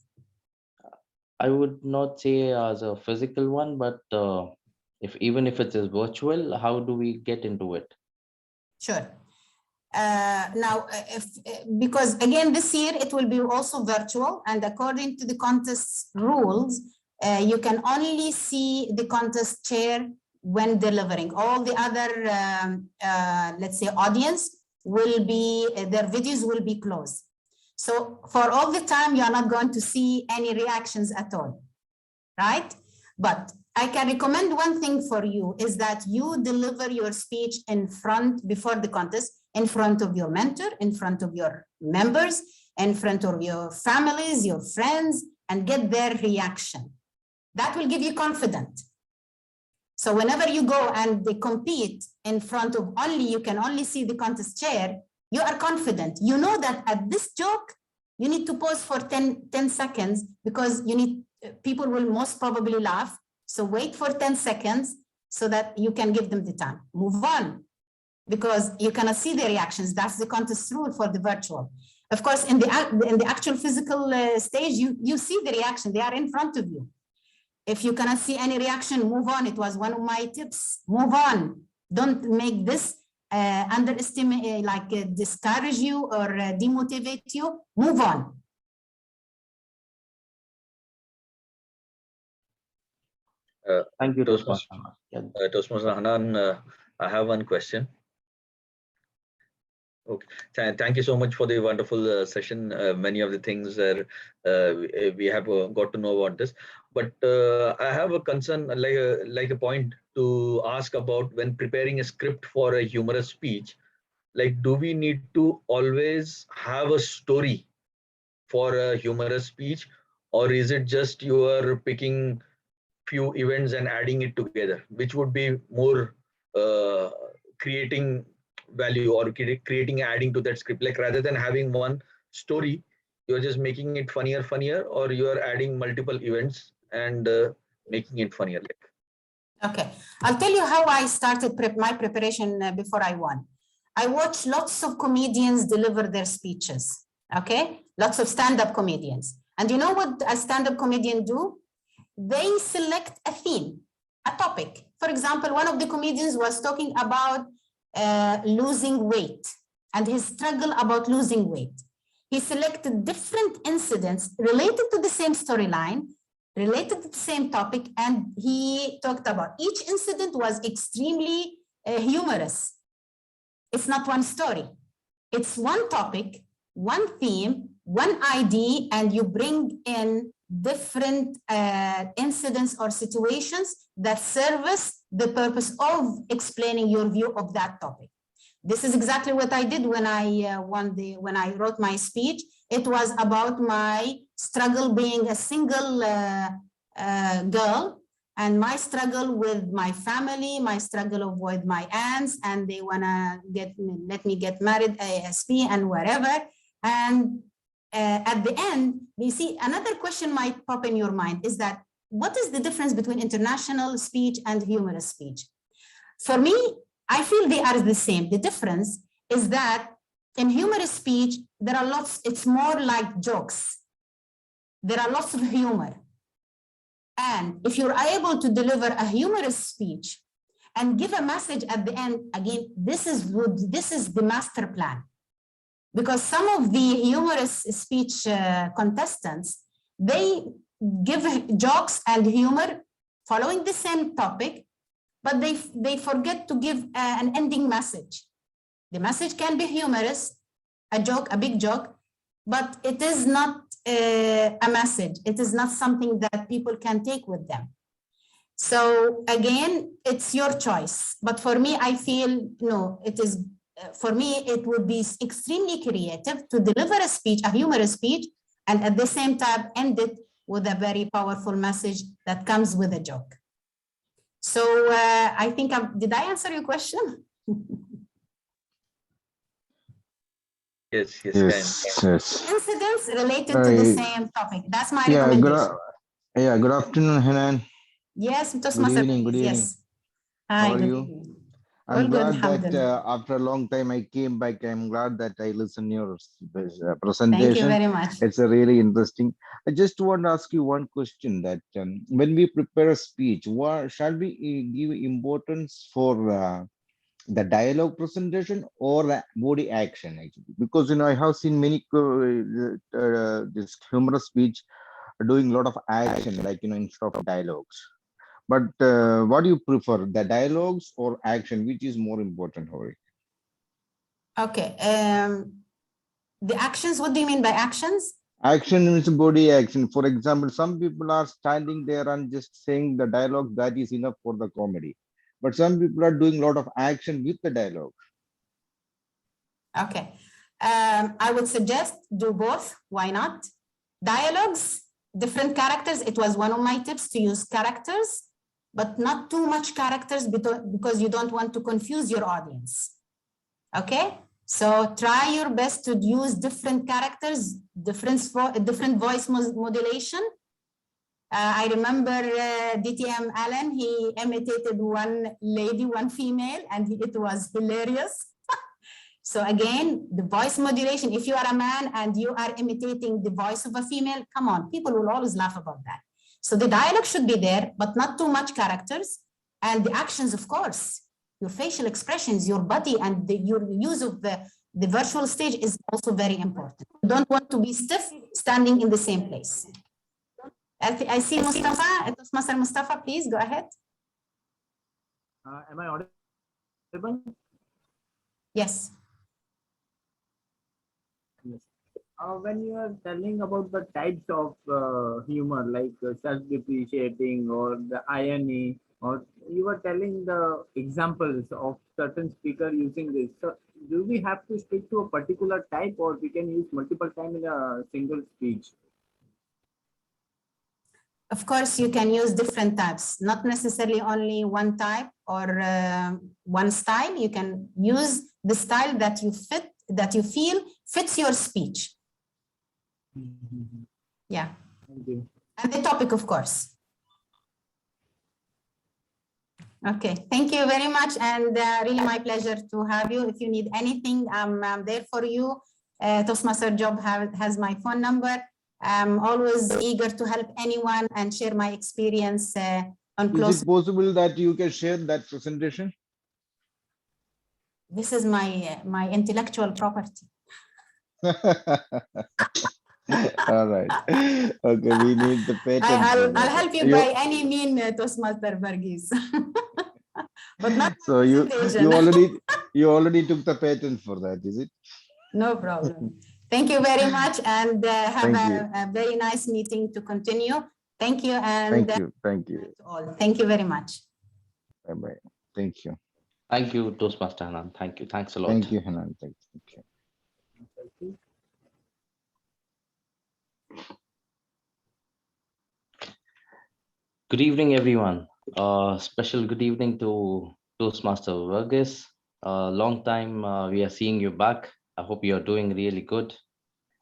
Speaker 5: I would not say as a physical one, but even if it is virtual, how do we get into it?
Speaker 4: Sure. Now, because again, this year it will be also virtual, and according to the contest rules, you can only see the contest chair when delivering. All the other, let's say, audience will be, their videos will be closed. So for all the time, you are not going to see any reactions at all, right? But I can recommend one thing for you is that you deliver your speech before the contest, in front of your mentor, in front of your members, in front of your families, your friends, and get their reaction. That will give you confidence. So whenever you go and they compete in front of you can only see the contest chair, you are confident. You know that at this joke, you need to pause for 10 seconds because people will most probably laugh. So wait for 10 seconds so that you can give them the time. Move on, because you cannot see the reactions. That's the contest rule for the virtual. Of course, in the actual physical stage, you see the reaction. They are in front of you. If you cannot see any reaction, move on. It was one of my tips. Move on. Don't make this underestimate, discourage you or demotivate you. Move on.
Speaker 5: Thank you,
Speaker 2: Toastmaster Hanan. I have one question. Okay, thank you so much for the wonderful session. Many of the things we have got to know about this. But I have a concern, like a point to ask about when preparing a script for a humorous speech. Like, do we need to always have a story for a humorous speech, or is it just you are picking few events and adding it together, which would be more uh, creating value or creating adding to that script, like rather than having one story, you're just making it funnier, or you are adding multiple events and making it funnier, like.
Speaker 4: Okay, I'll tell you how I started my preparation before I won. I watched lots of comedians deliver their speeches, okay? Lots of stand-up comedians. And you know what a stand-up comedian do? They select a theme, a topic. For example, one of the comedians was talking about losing weight and his struggle about losing weight. He selected different incidents related to the same storyline, related to the same topic, and he talked about each incident was extremely humorous. It's not one story. It's one topic, one theme, one idea, and you bring in different incidents or situations that service the purpose of explaining your view of that topic. This is exactly what I did when I when I wrote my speech. It was about my struggle being a single girl, and my struggle with my family, my struggle with my aunts, and they wanna let me get married ASP and whatever. And at the end, you see, another question might pop in your mind is that, what is the difference between international speech and humorous speech? For me, I feel they are the same. The difference is that in humorous speech, there are lots, it's more like jokes. There are lots of humor. And if you're able to deliver a humorous speech and give a message at the end, again, this is the master plan. Because some of the humorous speech contestants, they give jokes and humor following the same topic, but they forget to give an ending message. The message can be humorous, a joke, a big joke, but it is not a message. It is not something that people can take with them. So again, it's your choice. But for me, I feel, no, it is, for me, it would be extremely creative to deliver a speech, a humorous speech, and at the same time, end it with a very powerful message that comes with a joke. So I think, did I answer your question?
Speaker 2: Yes,
Speaker 7: Yes, yes.
Speaker 4: Incidents related to the same topic. That's my
Speaker 7: Yeah,
Speaker 4: recommendation.
Speaker 7: good afternoon, Hanan.
Speaker 4: Yes,
Speaker 7: Good evening, good evening.
Speaker 4: yes. Hi,
Speaker 7: How are
Speaker 4: good
Speaker 7: you?
Speaker 4: evening. All
Speaker 7: I'm
Speaker 4: good,
Speaker 7: glad that
Speaker 4: alhamdulillah.
Speaker 7: after a long time I came back. I'm glad that I listened to your
Speaker 4: Thank you
Speaker 7: presentation.
Speaker 4: very much.
Speaker 7: It's a really interesting. I just want to ask you one question that when we prepare a speech, what shall we give importance for the dialogue presentation or the body action actually? Because I have seen many this humorous speech doing a lot of action, like instead of dialogues. But what do you prefer, the dialogues or action? Which is more important, Hori?
Speaker 4: Okay. The actions, what do you mean by actions?
Speaker 7: Action means body action. For example, some people are standing there and just saying the dialogue, that is enough for the comedy. But some people are doing a lot of action with the dialogue.
Speaker 4: Okay. I would suggest do both. Why not? Dialogues, different characters. It was one of my tips to use characters, but not too much characters because you don't want to confuse your audience. Okay? So try your best to use different characters, different voice modulation. I remember DTM Allen, he imitated one lady, one female, and it was hilarious. So again, the voice modulation, if you are a man and you are imitating the voice of a female, come on, people will always laugh about that. So the dialogue should be there, but not too much characters. And the actions, of course, your facial expressions, your body, and your use of the virtual stage is also very important. You don't want to be stiff standing in the same place. I see Mustafa. Master Mustafa, please go ahead.
Speaker 8: Am I audible?
Speaker 4: Yes.
Speaker 8: Yes. when you are telling about the types of humor, like self-depreciating or the irony, or you were telling the examples of certain speaker using this. So, do we have to stick to a particular type, or we can use multiple time in a single speech?
Speaker 4: Of course, you can use different types, not necessarily only one type or one style. You can use the style that you feel fits your speech. Yeah.
Speaker 8: Thank you.
Speaker 4: And the topic, of course. Okay, thank you very much. And really my pleasure to have you. If you need anything, I'm there for you. Toastmaster Job has my phone number. I'm always eager to help anyone and share my experience on close.
Speaker 7: Is it possible that you can share that presentation?
Speaker 4: This is my intellectual property.
Speaker 7: All right. Okay, we need the patent.
Speaker 4: I'll help you by any mean, Toastmaster Verghese. But not
Speaker 7: So you already took the patent for that, is it?
Speaker 4: No problem. Thank you very much, and have
Speaker 7: Thank
Speaker 4: a very nice meeting to continue. Thank you, and
Speaker 7: Thank you.
Speaker 4: to all. Thank you very much.
Speaker 7: Bye bye. Thank you.
Speaker 5: Thank you, Toastmaster Hanan. Thank you. Thanks a lot.
Speaker 7: Thank you, Hanan. Thank you.
Speaker 5: Good evening, everyone. Special good evening to Toastmaster Verghese. Long time we are seeing you back. I hope you are doing really good.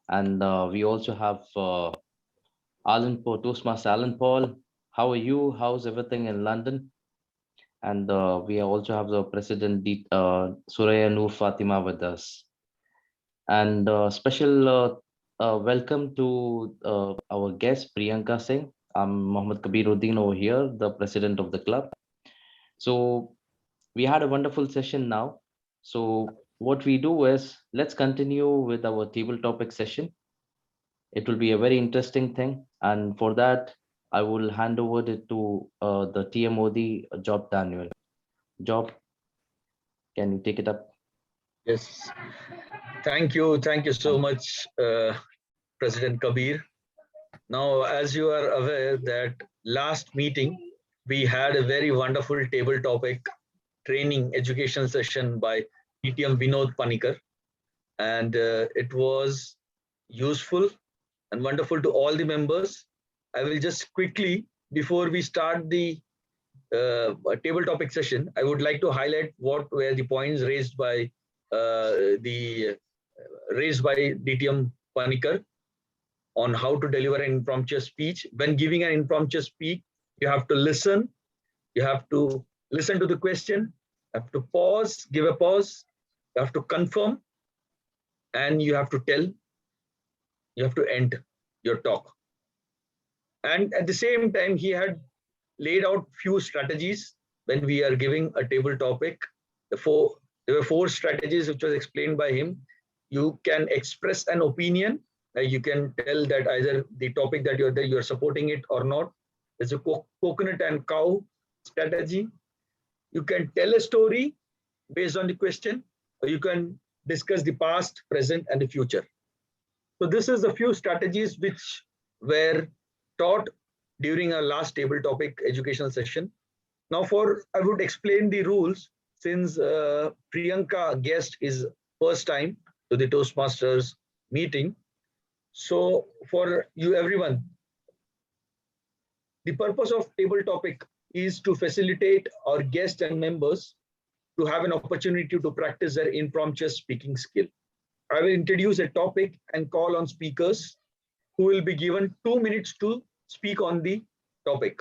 Speaker 5: And we also have Alan Paul, Toastmaster Alan Paul. How are you? How's everything in London? And we also have the President Suraya Noor Fatima with us. And special welcome to our guest Priyanka Singh. I'm Mohammed Kabiruddin over here, the president of the club. So we had a wonderful session now. So what we do is let's continue with our table topic session. It will be a very interesting thing. And for that, I will hand over it to the TMOD Job Daniel. Job, can you take it up?
Speaker 2: Yes. Thank you so much, President Kabir. Now, as you are aware that last meeting, we had a very wonderful table topic training education session by DTM Vinod Panikar. And it was useful and wonderful to all the members. I will just quickly, before we start the table topic session, I would like to highlight what were the points raised by DTM Panikar on how to deliver an impromptu speech. When giving an impromptu speech, you have to listen. You have to listen to the question. You have to pause, give a pause. You have to confirm, and you have to tell. You have to end your talk. And at the same time, he had laid out few strategies when we are giving a table topic. There were 4 strategies which was explained by him. You can express an opinion. You can tell that either the topic that you're supporting it or not. There's a coconut and cow strategy. You can tell a story based on the question, or you can discuss the past, present, and the future. So this is a few strategies which were taught during our last table topic educational session. Now I would explain the rules, since Priyanka guest is first time to the Toastmasters meeting. So for you everyone, the purpose of table topic is to facilitate our guests and members to have an opportunity to practice their impromptu speaking skill. I will introduce a topic and call on speakers who will be given 2 minutes to speak on the topic.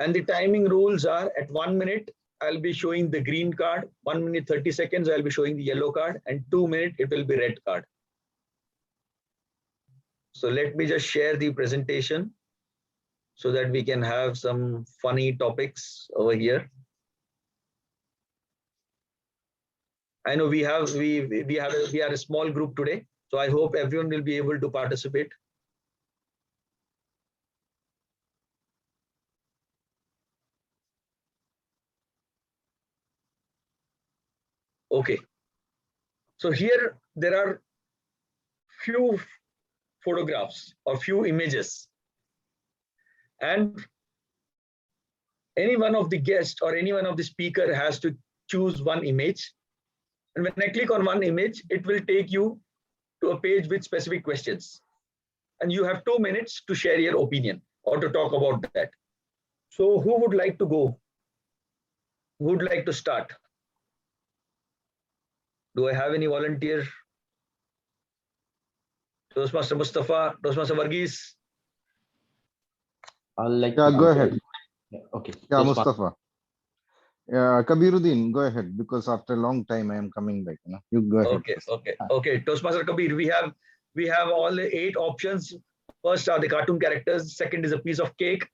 Speaker 2: And the timing rules are at 1 minute, I'll be showing the green card, 1 minute 30 seconds, I'll be showing the yellow card, and 2 minutes, it will be red card. So let me just share the presentation so that we can have some funny topics over here. I know we are a small group today, so I hope everyone will be able to participate. Okay. So here there are few photographs or few images, and any one of the guests or any one of the speaker has to choose one image. And when I click on one image, it will take you to a page with specific questions. And you have 2 minutes to share your opinion or to talk about that. So who would like to go? Who would like to start? Do I have any volunteer? Toastmaster Mustafa, Toastmaster Varghese.
Speaker 5: I'll like
Speaker 7: Yeah,
Speaker 5: to
Speaker 7: go
Speaker 5: answer.
Speaker 7: ahead.
Speaker 5: Okay.
Speaker 7: Yeah,
Speaker 5: Toastmaster.
Speaker 7: Mustafa. Kabiruddin, go ahead, because after a long time I am coming back. You go ahead.
Speaker 2: Okay. Toastmaster Kabir, we have all the 8 options. First are the cartoon characters. Second is a piece of cake.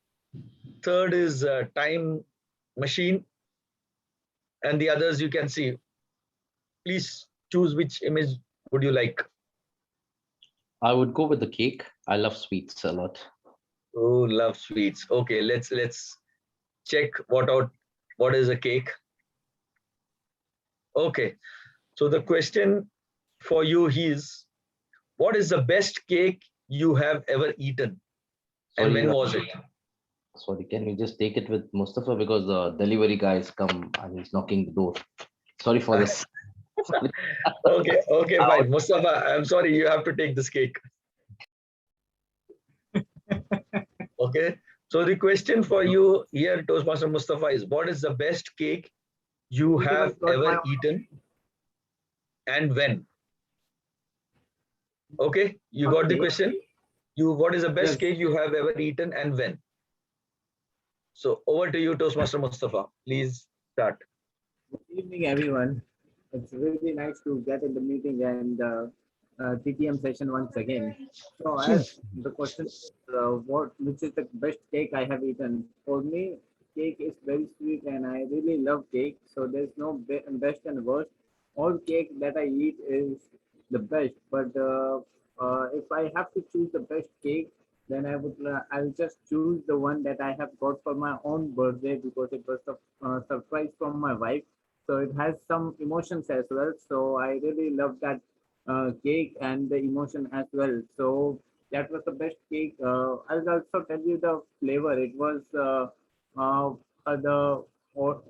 Speaker 2: Third is a time machine. And the others you can see. Please choose which image would you like.
Speaker 5: I would go with the cake. I love sweets a lot.
Speaker 2: Oh, love sweets. Okay, let's check what is a cake. Okay, so the question for you is, what is the best cake you have ever eaten, and
Speaker 5: Sorry,
Speaker 2: when was it?
Speaker 5: Sorry, can you just take it with Mustafa, because the delivery guy is come and he's knocking the door. Sorry for this.
Speaker 2: Okay, fine. Mustafa, I'm sorry, you have to take this cake. Okay, so the question for you here, Toastmaster Mustafa, is what is the best cake you have ever eaten and when? Okay, you got the
Speaker 8: Okay.
Speaker 2: question? What is the best
Speaker 8: Yes.
Speaker 2: cake you have ever eaten and when? So over to you, Toastmaster Mustafa. Please start.
Speaker 8: Good evening, everyone. It's really nice to get in the meeting and TTM session once again. So, as the question, which is the best cake I have eaten? For me, cake is very sweet, and I really love cake. So there's no best and worst. All cake that I eat is the best. But if I have to choose the best cake, then I'll just choose the one that I have got for my own birthday, because it was a surprise from my wife, so it has some emotions as well. So I really love that cake and the emotion as well. So that was the best cake. I'll also tell you the flavor. It was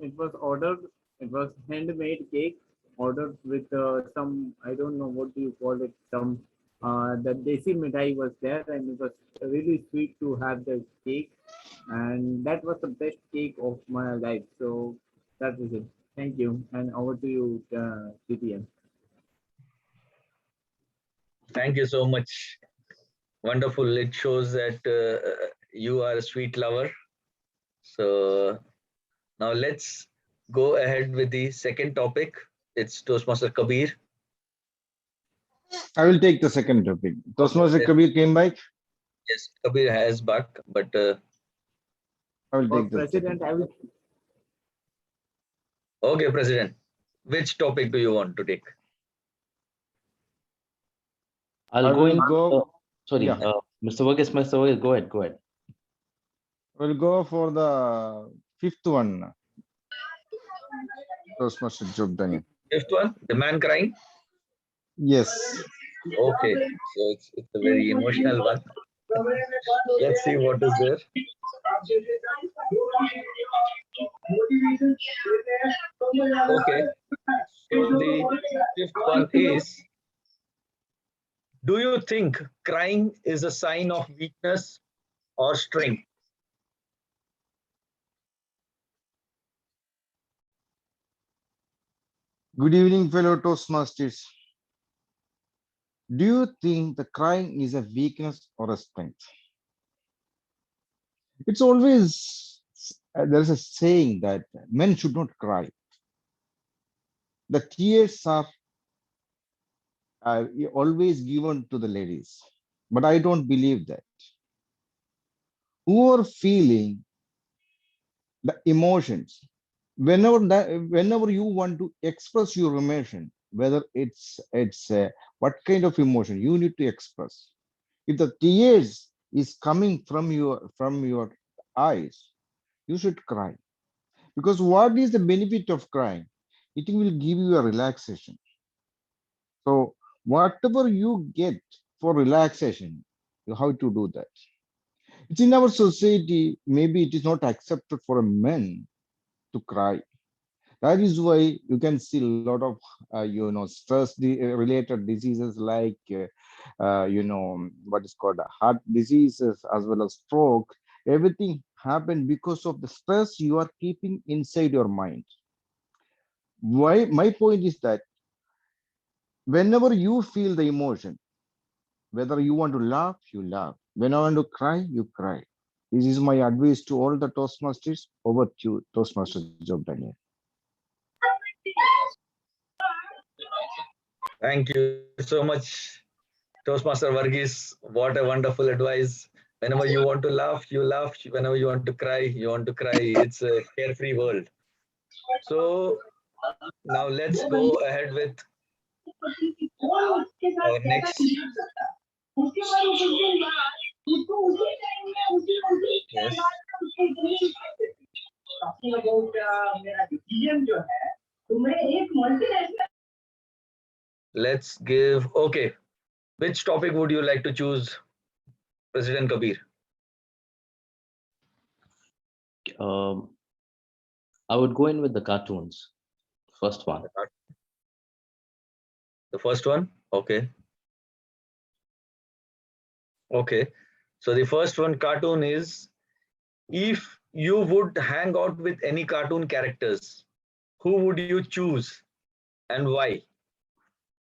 Speaker 8: it was ordered. It was handmade cake ordered with some, I don't know what do you call it, some the desi mithai was there, and it was really sweet to have the cake, and that was the best cake of my life. So that is it. Thank you, and over to you, TTM.
Speaker 2: Thank you so much. Wonderful. It shows that you are a sweet lover. So now let's go ahead with the second topic. It's Toastmaster Kabir.
Speaker 7: I will take the second topic. Toastmaster
Speaker 2: Okay.
Speaker 7: Kabir came back.
Speaker 2: Yes, Kabir has back, but
Speaker 7: I will
Speaker 8: For
Speaker 7: take the
Speaker 8: president,
Speaker 7: second.
Speaker 8: I will.
Speaker 2: okay, President. Which topic do you want to take?
Speaker 5: I'll
Speaker 7: I
Speaker 5: go
Speaker 7: will
Speaker 5: in.
Speaker 7: go.
Speaker 5: Sorry,
Speaker 7: Yeah.
Speaker 5: Mr. Varghese, go ahead. Go ahead.
Speaker 7: We'll go for the fifth one. Toastmaster Jogdani.
Speaker 2: Fifth one, the man crying.
Speaker 7: Yes.
Speaker 2: Okay, so it's a very emotional one. Let's see what is there. Okay, so the fifth one is, do you think crying is a sign of weakness or strength?
Speaker 7: Good evening, fellow Toastmasters. Do you think the crying is a weakness or a strength? It's always, there's a saying that men should not cry. The tears are always given to the ladies, but I don't believe that. Who are feeling the emotions, whenever you want to express your emotion, whether it's what kind of emotion you need to express, if the tears is coming from your eyes, you should cry, because what is the benefit of crying? It will give you a relaxation. So whatever you get for relaxation, you have to do that. It's in our society, maybe it is not accepted for a man to cry. That is why you can see a lot of, stress related diseases like, what is called heart diseases as well as stroke. Everything happened because of the stress you are keeping inside your mind. Why? My point is that whenever you feel the emotion, whether you want to laugh, you laugh. When I want to cry, you cry. This is my advice to all the Toastmasters. Over to you, Toastmaster Job Daniel.
Speaker 2: Thank you so much, Toastmaster Varghese. What a wonderful advice. Whenever you want to laugh, you laugh. Whenever you want to cry, you want to cry. It's a carefree world. So now let's go ahead with our next. Yes. Let's give. Okay. Which topic would you like to choose, President Kabir?
Speaker 5: I would go in with the cartoons. First one.
Speaker 2: The first one? Okay. Okay. So the first one cartoon is, if you would hang out with any cartoon characters, who would you choose and why?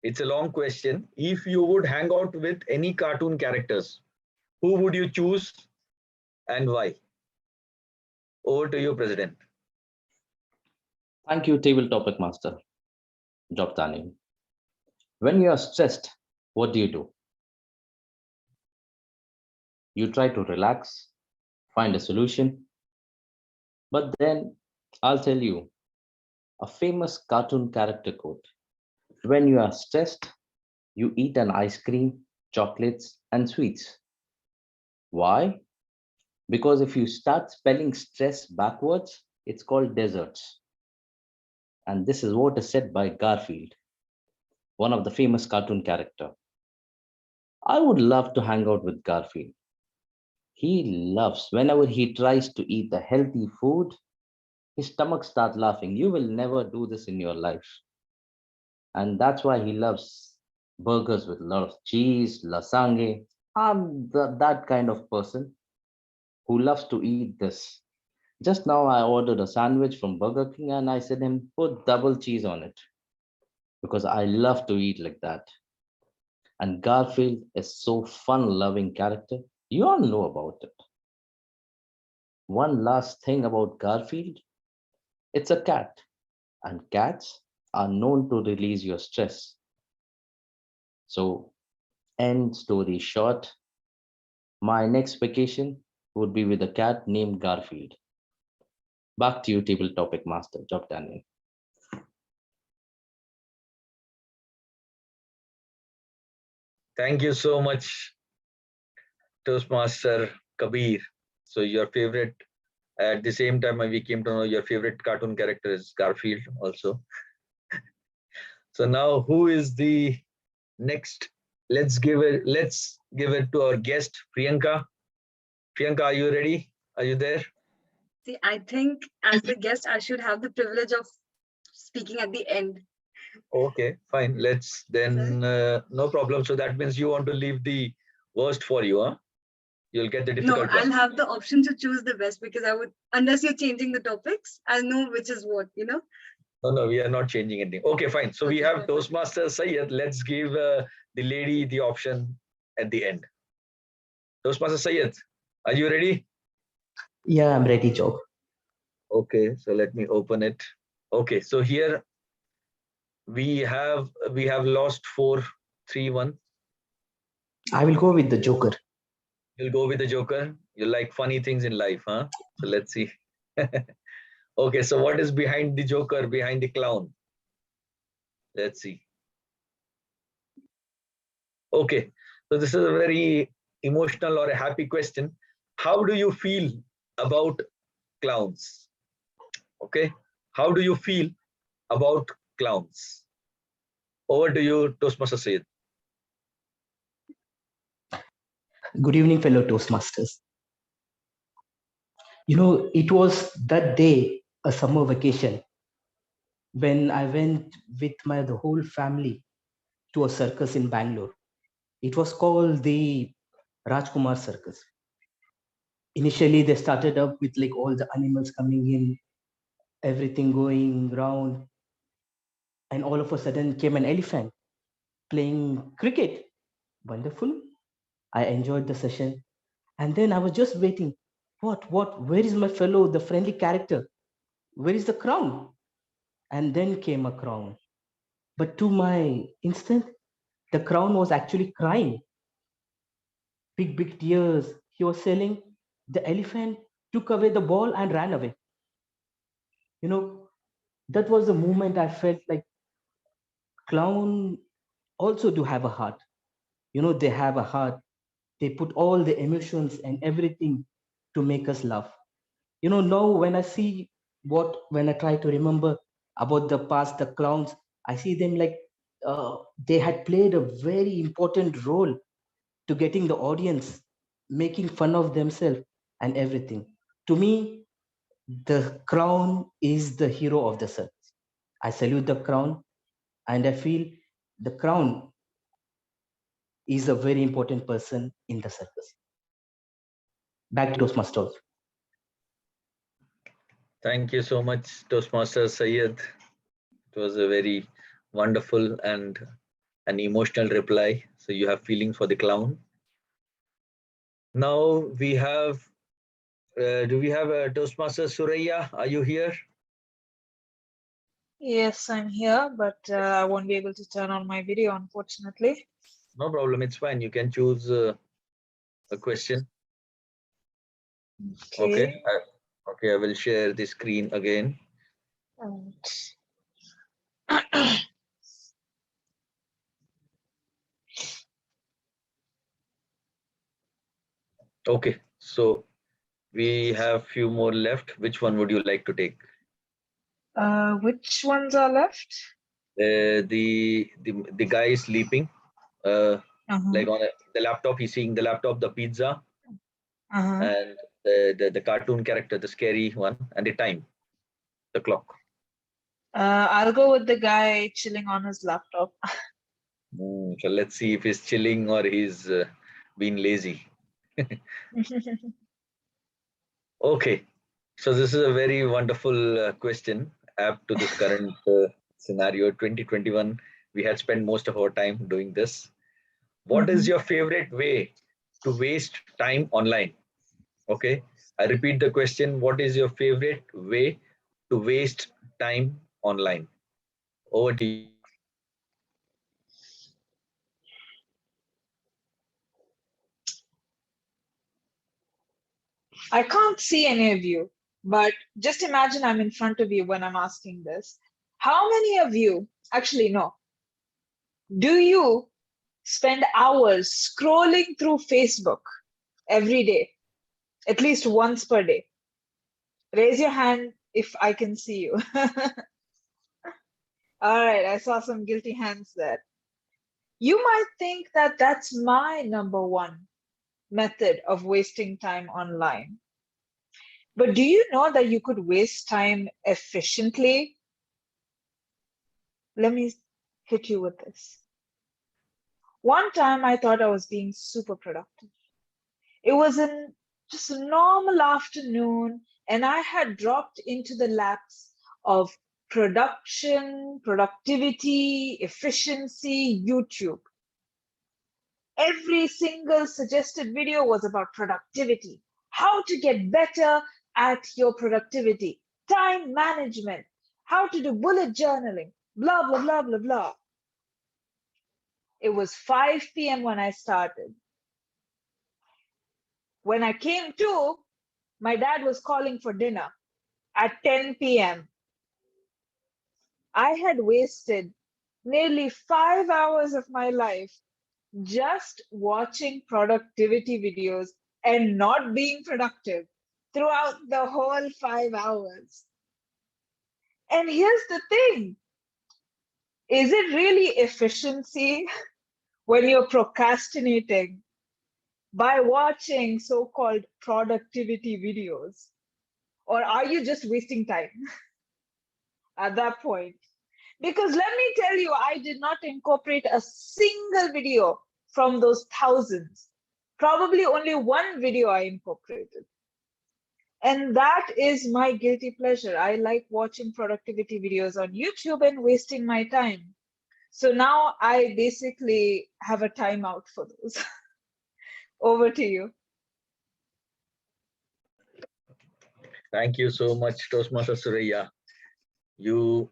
Speaker 2: It's a long question. If you would hang out with any cartoon characters, who would you choose and why? Over to you, President.
Speaker 5: Thank you, table topic master, Job Daniel. When you are stressed, what do? You try to relax, find a solution. But then I'll tell you a famous cartoon character quote. When you are stressed, you eat an ice cream, chocolates, and sweets. Why? Because if you start spelling stress backwards, it's called desserts. And this is what is said by Garfield, one of the famous cartoon character. I would love to hang out with Garfield. He loves, whenever he tries to eat the healthy food, his stomach starts laughing. You will never do this in your life. And that's why he loves burgers with a lot of cheese, lasagne. I'm that kind of person who loves to eat this. Just now I ordered a sandwich from Burger King and I said him, put double cheese on it because I love to eat like that. And Garfield is so fun-loving character. You all know about it. One last thing about Garfield, it's a cat, and cats are known to release your stress. So, end story short, my next vacation would be with a cat named Garfield. Back to you, table topic master, Job Daniel.
Speaker 2: Thank you so much, Toastmaster Kabir. So your favorite, at the same time we came to know your favorite cartoon character is Garfield also. So now who is the next? Let's give it to our guest, Priyanka. Priyanka, are you ready? Are you there?
Speaker 3: See, I think as the guest, I should have the privilege of speaking at the end.
Speaker 2: Okay, fine. Let's then, no problem. So that means you want to leave the worst for you, huh? You'll get the difficult
Speaker 3: No, I'll
Speaker 2: one.
Speaker 3: have the option to choose the best because I would, unless you're changing the topics, I'll know which is what,
Speaker 2: No, we are not changing anything. Okay, fine. So we
Speaker 3: Okay,
Speaker 2: have
Speaker 3: perfect.
Speaker 2: Toastmaster Syed. Let's give the lady the option at the end. Toastmaster Syed, are you ready?
Speaker 9: Yeah, I'm ready, Job.
Speaker 2: Okay, so let me open it. Okay, so here we have lost 4-3-1.
Speaker 9: I will go with the Joker.
Speaker 2: You'll go with the Joker. You like funny things in life, huh? So let's see. Okay, so what is behind the Joker, behind the clown? Let's see. Okay, so this is a very emotional or a happy question. How do you feel about clowns? Okay, how do you feel about clowns? Over to you, Toastmaster Syed.
Speaker 9: Good evening, fellow Toastmasters. You know, it was that day, a summer vacation, when I went with the whole family to a circus in Bangalore. It was called the Rajkumar Circus. Initially, they started up with like all the animals coming in, everything going round, and all of a sudden came an elephant playing cricket. Wonderful. I enjoyed the session. And then I was just waiting. Where is my fellow, the friendly character? Where is the crown? And then came a crown. But to my instant, the crown was actually crying. Big, big tears. He was saying, the elephant took away the ball and ran away. You know, that was the moment I felt like clown also do have a heart. You know, they have a heart. They put all the emotions and everything to make us laugh. You know, now when I see when I try to remember about the past, the clowns, I see them like they had played a very important role to getting the audience, making fun of themselves and everything. To me, the crown is the hero of the circus. I salute the crown, and I feel the crown is a very important person in the circus. Back to Toastmasters.
Speaker 2: Thank you so much, Toastmaster Sayed. It was a very wonderful and an emotional reply. So you have feelings for the clown. Now we have, do we have a Toastmaster Suraya? Are you here?
Speaker 10: Yes, I'm here, but I won't be able to turn on my video, unfortunately.
Speaker 2: No problem. It's fine. You can choose a question. Okay. Okay. I will share the screen again. Okay. So we have few more left. Which one would you like to take?
Speaker 10: Which ones are left?
Speaker 2: The guy is sleeping. Like on the laptop, he's seeing the laptop, the pizza, and the cartoon character, the scary one, and the time, the clock.
Speaker 10: I'll go with the guy chilling on his laptop.
Speaker 2: So let's see if he's chilling or he's being lazy. Okay, so this is a very wonderful question apt to this current scenario. 2021, we had spent most of our time doing this. What is your favorite way to waste time online? Okay, I repeat the question. What is your favorite way to waste time online? Over to you.
Speaker 10: I can't see any of you, but just imagine I'm in front of you when I'm asking this. How many of you, actually, no, do you spend hours scrolling through Facebook every day, at least once per day? Raise your hand if I can see you. All right, I saw some guilty hands there. You might think that that's my number one method of wasting time online. But do you know that you could waste time efficiently? Let me hit you with this. One time I thought I was being super productive. It was just a normal afternoon, and I had dropped into the laps of production, productivity, efficiency, YouTube. Every single suggested video was about productivity, how to get better at your productivity, time management, how to do bullet journaling, blah, blah, blah, blah, blah. It was 5 p.m. when I started. When I came to, my dad was calling for dinner at 10 p.m. I had wasted nearly 5 hours of my life just watching productivity videos and not being productive throughout the whole 5 hours. And here's the thing. Is it really efficiency when you're procrastinating by watching so-called productivity videos? Or are you just wasting time at that point? Because let me tell you, I did not incorporate a single video from those thousands. Probably only one video I incorporated. And that is my guilty pleasure. I like watching productivity videos on YouTube and wasting my time. So now I basically have a timeout for those. Over to you.
Speaker 2: Thank you so much, Toastmaster Surya. You,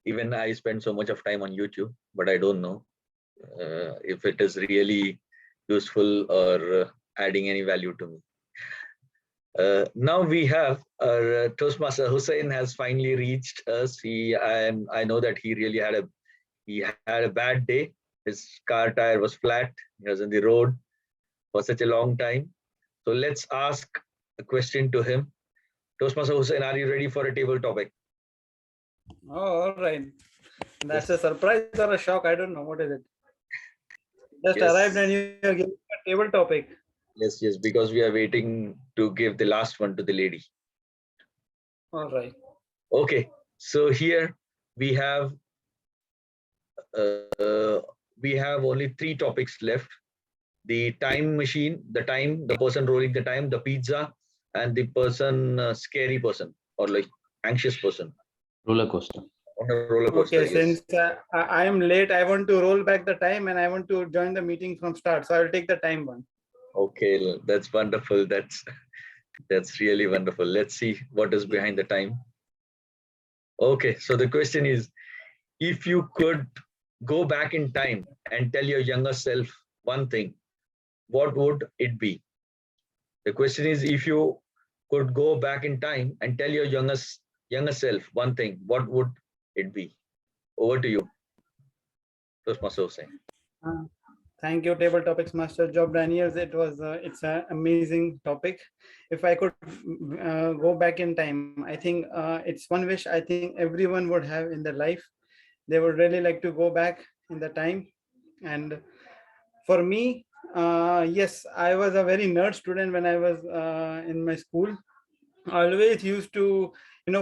Speaker 2: even I spend so much of time on YouTube, but I don't know if it is really useful or adding any value to me. Now we have our Toastmaster Hussein has finally reached us. I know that he really had a bad day. His car tire was flat. He was on the road for such a long time. So let's ask a question to him. Toastmaster Hussein, are you ready for a table topic?
Speaker 1: Oh, all right. That's a surprise or a shock. I don't know. What is it? Just
Speaker 2: Yes.
Speaker 1: arrived and you're giving a table topic.
Speaker 2: Yes, because we are waiting to give the last one to the lady.
Speaker 1: All right.
Speaker 2: Okay, so here we have only 3 topics left: the time machine, the person rolling the time, the pizza, and the person, scary person or like anxious person
Speaker 5: Roller coaster.
Speaker 2: on a roller coaster.
Speaker 1: Okay, since I am late, I want to roll back the time and I want to join the meeting from start. So I will take the time one.
Speaker 2: Okay, that's wonderful. That's really wonderful. Let's see what is behind the time. Okay, so the question is, if you could go back in time and tell your younger self one thing, what would it be? The question is, if you could go back in time and tell your younger self one thing, what would it be? Over to you, Toastmaster Hussain.
Speaker 1: Thank you, Table Topics Master Job Daniels. It's an amazing topic. If I could go back in time, I think it's one wish I think everyone would have in their life. They would really like to go back in the time. And for me, yes, I was a very nerd student when I was in my school. I always used to,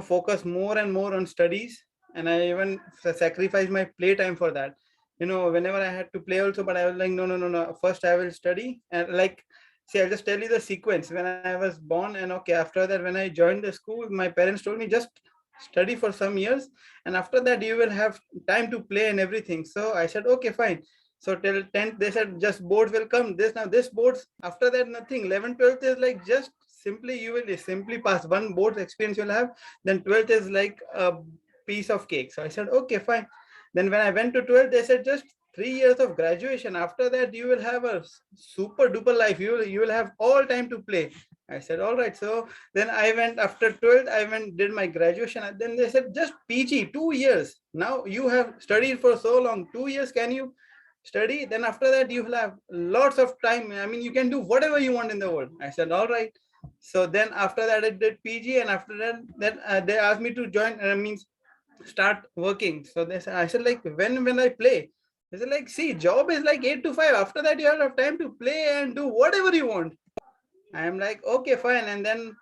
Speaker 1: focus more and more on studies, and I even sacrificed my playtime for that. Whenever I had to play also, but I was like, no. First I will study. And like, see, I'll just tell you the sequence. When I was born, and okay, after that, when I joined the school, my parents told me just study for some years, and after that you will have time to play and everything. So I said, okay, fine. So till 10th, they said just boards will come. This boards, after that, nothing. 11th, 12th is like just simply, you will simply pass one board experience you'll have. Then 12th is like a piece of cake. So I said, okay, fine. Then when I went to 12th, they said just 3 years of graduation. After that, you will have a super duper life. You will have all time to play. I said, all right. So then I went after 12th, did my graduation. And then they said, just PG, 2 years. Now you have studied for so long, 2 years, can you study? Then after that, you will have lots of time. I mean, you can do whatever you want in the world. I said, all right. So then after that, I did PG. And after that, then they asked me to join, start working. So I said, like, when I play, they said, like, see, job is like 8 to 5. After that, you have time to play and do whatever you want. I am like, okay, fine. And then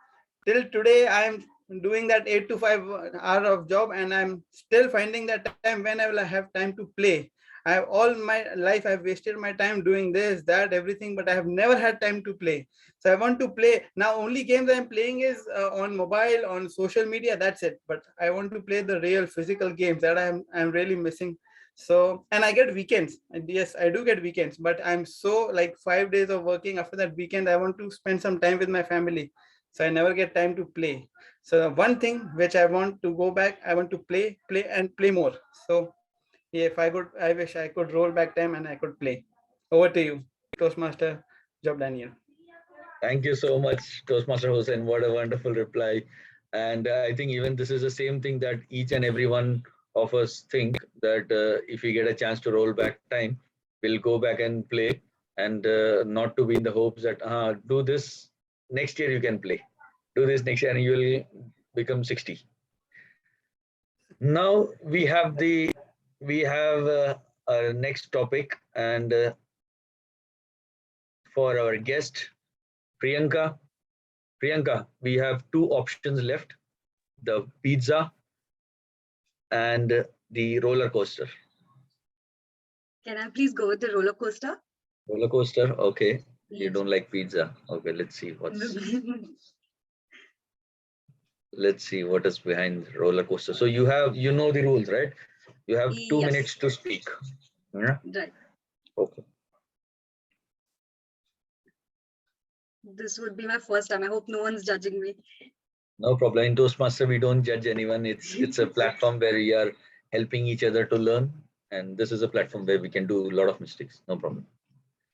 Speaker 1: till today, I'm doing that 8 to 5 hour of job, and I'm still finding that time when I will have time to play. I have all my life, I've wasted my time doing this, that, everything, but I have never had time to play. So I want to play. Now, only games I'm playing is on mobile, on social media, that's it. But I want to play the real physical games that I'm really missing. So, and I get weekends. And yes, I do get weekends, but I'm so like 5 days of working. After that weekend, I want to spend some time with my family. So I never get time to play. So one thing which I want to go back, I want to play and play more. So if I could, I wish I could roll back time and I could play. Over to you, Toastmaster Job Daniel.
Speaker 2: Thank you so much, Toastmaster Hussain. What a wonderful reply. And I think even this is the same thing that each and every one of us think, that if we get a chance to roll back time, we'll go back and play, and not to be in the hopes that do this next year you can play. Do this next year and you will become 60. Now we have our next topic, and for our guest, Priyanka. Priyanka, we have two options left, the pizza and the roller coaster.
Speaker 3: Can I please go with the roller coaster?
Speaker 2: Roller coaster, okay. You
Speaker 3: Yes.
Speaker 2: don't like pizza. Okay, let's see what is behind roller coaster. So you know the rules, right? You have 2
Speaker 3: Yes.
Speaker 2: minutes to speak. Yeah.
Speaker 3: Right.
Speaker 2: Okay.
Speaker 3: This would be my first time. I hope no one's judging me.
Speaker 2: No problem. In Toastmaster, we don't judge anyone. It's a platform where we are helping each other to learn, and this is a platform where we can do a lot of mistakes. No problem.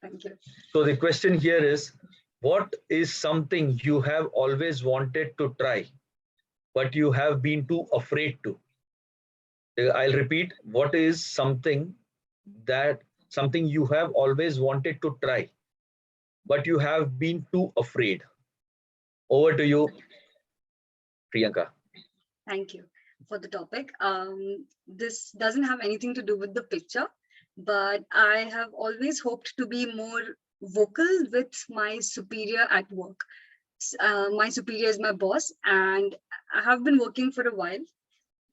Speaker 3: Thank you.
Speaker 2: So the question here is, what is something you have always wanted to try, but you have been too afraid to? I'll repeat. What is something you have always wanted to try, but you have been too afraid? Over to you, Priyanka.
Speaker 3: Thank you for the topic. This doesn't have anything to do with the picture, but I have always hoped to be more vocal with my superior at work. My superior is my boss, and I have been working for a while.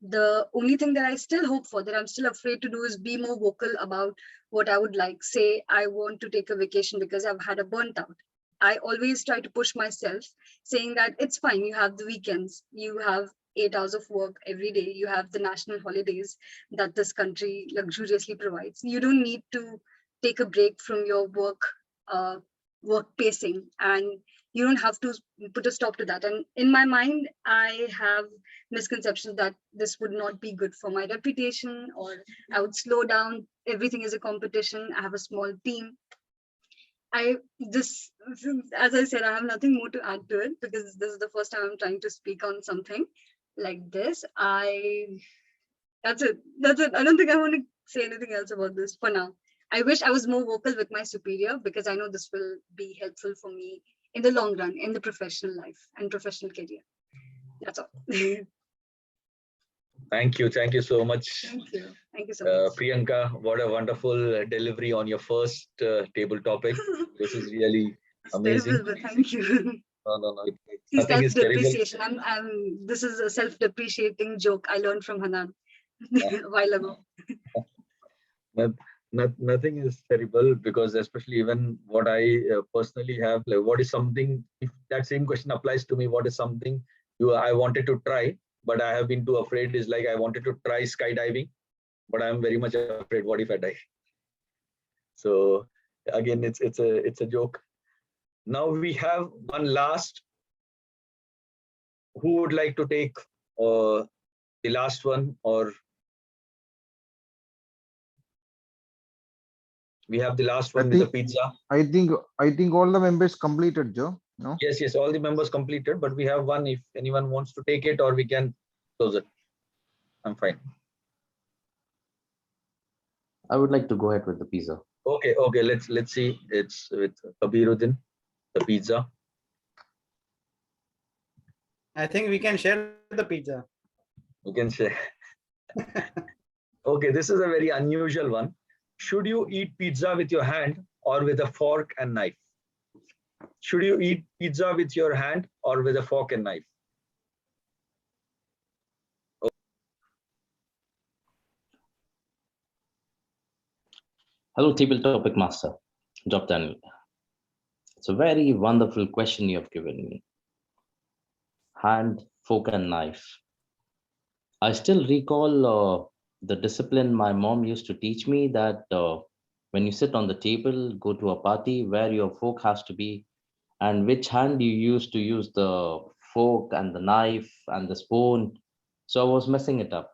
Speaker 3: The only thing that I still hope for, that I'm still afraid to do, is be more vocal about what I would like. Say, I want to take a vacation because I've had a burnt out. I always try to push myself, saying that it's fine. You have the weekends, you have 8 hours of work every day, you have the national holidays that this country luxuriously provides. You don't need to take a break from your work pacing, and you don't have to put a stop to that. And in my mind, I have misconceptions that this would not be good for my reputation, or I would slow down. Everything is a competition. I have a small team. As I said, I have nothing more to add to it, because this is the first time I'm trying to speak on something like this. That's it. I don't think I want to say anything else about this for now. I wish I was more vocal with my superior, because I know this will be helpful for me in the long run, in the professional life and professional career. That's all.
Speaker 2: Thank you so much.
Speaker 3: Thank you. Thank you so much.
Speaker 2: Priyanka, what a wonderful delivery on your first table topic. This is really
Speaker 3: It's
Speaker 2: amazing.
Speaker 3: terrible, but thank you.
Speaker 2: No.
Speaker 3: See,
Speaker 2: Nothing is terrible.
Speaker 3: self-depreciation. This is a self-depreciating joke I learned from Hanan a while ago.
Speaker 2: Nothing is terrible, because especially even what I personally have, like, what is something, if that same question applies to me, what is something I wanted to try, but I have been too afraid, is like I wanted to try skydiving, but I'm very much afraid. What if I die? So again, it's a joke. Now we have one last. Who would like to take the last one? Or we have the last one with the pizza.
Speaker 7: I think all the members completed, Joe. No?
Speaker 2: Yes, all the members completed, but we have one. If anyone wants to take it, or we can close it. I'm fine.
Speaker 5: I would like to go ahead with the pizza.
Speaker 2: Okay. Let's see. It's with Kabiruddin, the pizza.
Speaker 11: I think we can share the pizza.
Speaker 2: You can share. Okay, this is a very unusual one. Should you eat pizza with your hand or with a fork and knife? Should you eat pizza with your hand or with a fork and knife?
Speaker 5: Hello, table topic master, Job Daniel. It's a very wonderful question you have given me. Hand, fork, and knife. I still recall the discipline my mom used to teach me, that when you sit on the table, go to a party, where your fork has to be, and which hand you used to use the fork and the knife and the spoon. So I was messing it up.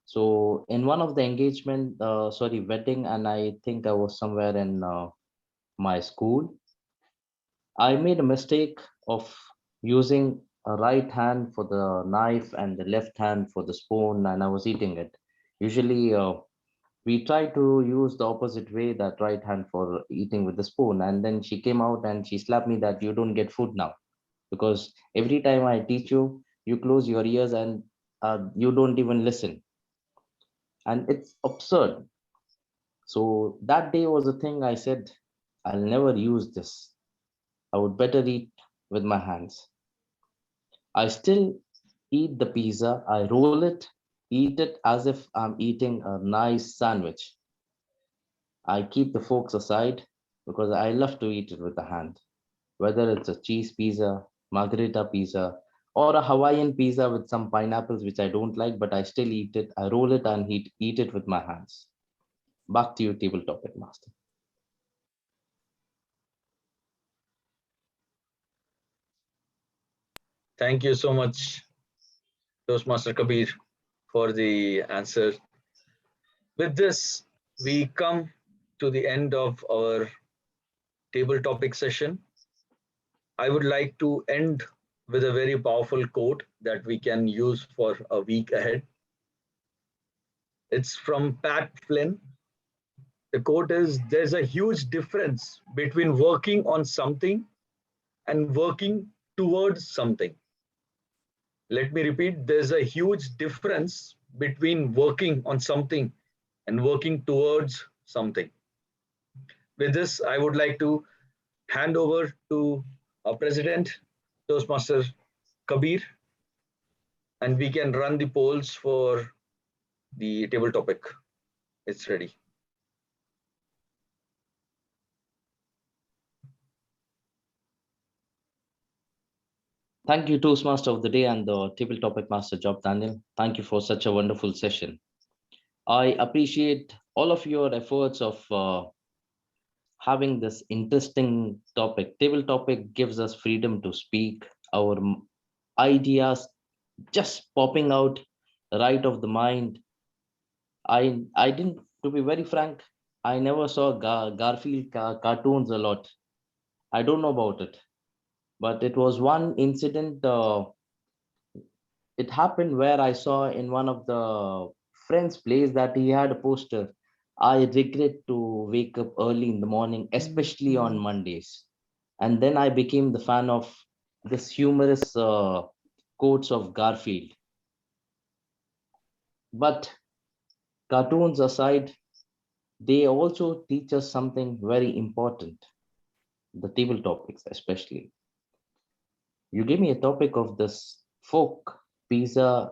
Speaker 5: So in one of the wedding, and I think I was somewhere in my school, I made a mistake of using a right hand for the knife and the left hand for the spoon, and I was eating it. Usually we try to use the opposite way, that right hand for eating with the spoon. And then she came out and she slapped me that you don't get food now, because every time I teach you, you close your ears and you don't even listen. And it's absurd. So that day was the thing I said, I'll never use this. I would better eat with my hands. I still eat the pizza. I roll it, eat it as if I'm eating a nice sandwich. I keep the forks aside because I love to eat it with the hand. Whether it's a cheese pizza, margherita pizza, or a Hawaiian pizza with some pineapples, which I don't like, but I still eat it. I roll it and eat it with my hands. Back to you, table topic master.
Speaker 2: Thank you so much, Toastmaster Kabir, for the answer. With this, we come to the end of our table topic session. I would like to end with a very powerful quote that we can use for a week ahead. It's from Pat Flynn. The quote is, "There's a huge difference between working on something and working towards something." Let me repeat, there's a huge difference between working on something and working towards something. With this, I would like to hand over to our president, Toastmaster Kabir, and we can run the polls for the table topic. It's ready.
Speaker 5: Thank you, Toastmaster of the Day and the Table Topic Master Job, Daniel. Thank you for such a wonderful session. I appreciate all of your efforts of having this interesting topic. Table topic gives us freedom to speak, our ideas just popping out right of the mind. I didn't, to be very frank, I never saw Garfield cartoons a lot. I don't know about it, but it was one incident. It happened where I saw in one of the friends' place that he had a poster. I regret to wake up early in the morning, especially on Mondays. And then I became the fan of this humorous quotes of Garfield. But cartoons aside, they also teach us something very important, the table topics especially. You gave me a topic of this folk pizza.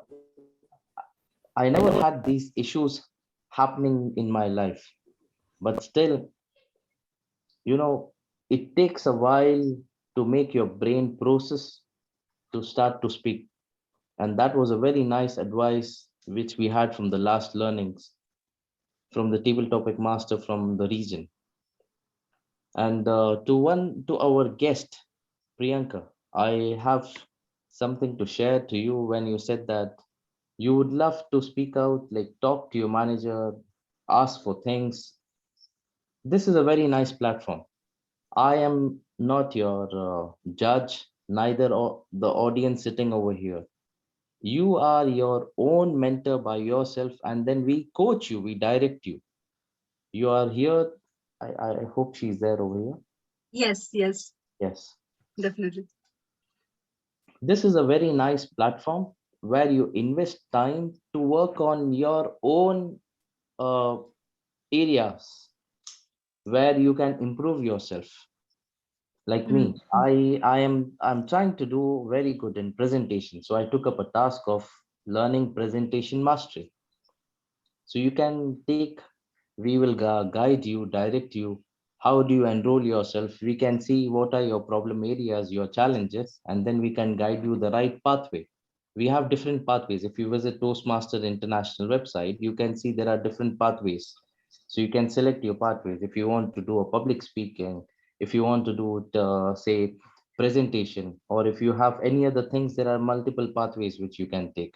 Speaker 5: I never had these issues happening in my life, but still, you know, it takes a while to make your brain process to start to speak. And that was a very nice advice which we had from the last learnings from the table topic master from the region. And to our guest, Priyanka, I have something to share to you when you said that you would love to speak out, like talk to your manager, ask for things. This is a very nice platform. I am not your judge, neither the audience sitting over here. You are your own mentor by yourself, and then we coach you, we direct you. You are here. I hope she's there over here.
Speaker 3: Yes, yes,
Speaker 5: Yes.
Speaker 3: definitely.
Speaker 5: This is a very nice platform where you invest time to work on your own uh, areas where you can improve yourself. Like me, I'm trying to do very good in presentation. So I took up a task of learning presentation mastery. So you can take, we will guide you, direct you. How do you enroll yourself? We can see what are your problem areas, your challenges, and then we can guide you the right pathway. We have different pathways. If you visit Toastmaster International website, you can see there are different pathways. So you can select your pathways. If you want to do a public speaking, if you want to do say presentation, or if you have any other things, there are multiple pathways which you can take.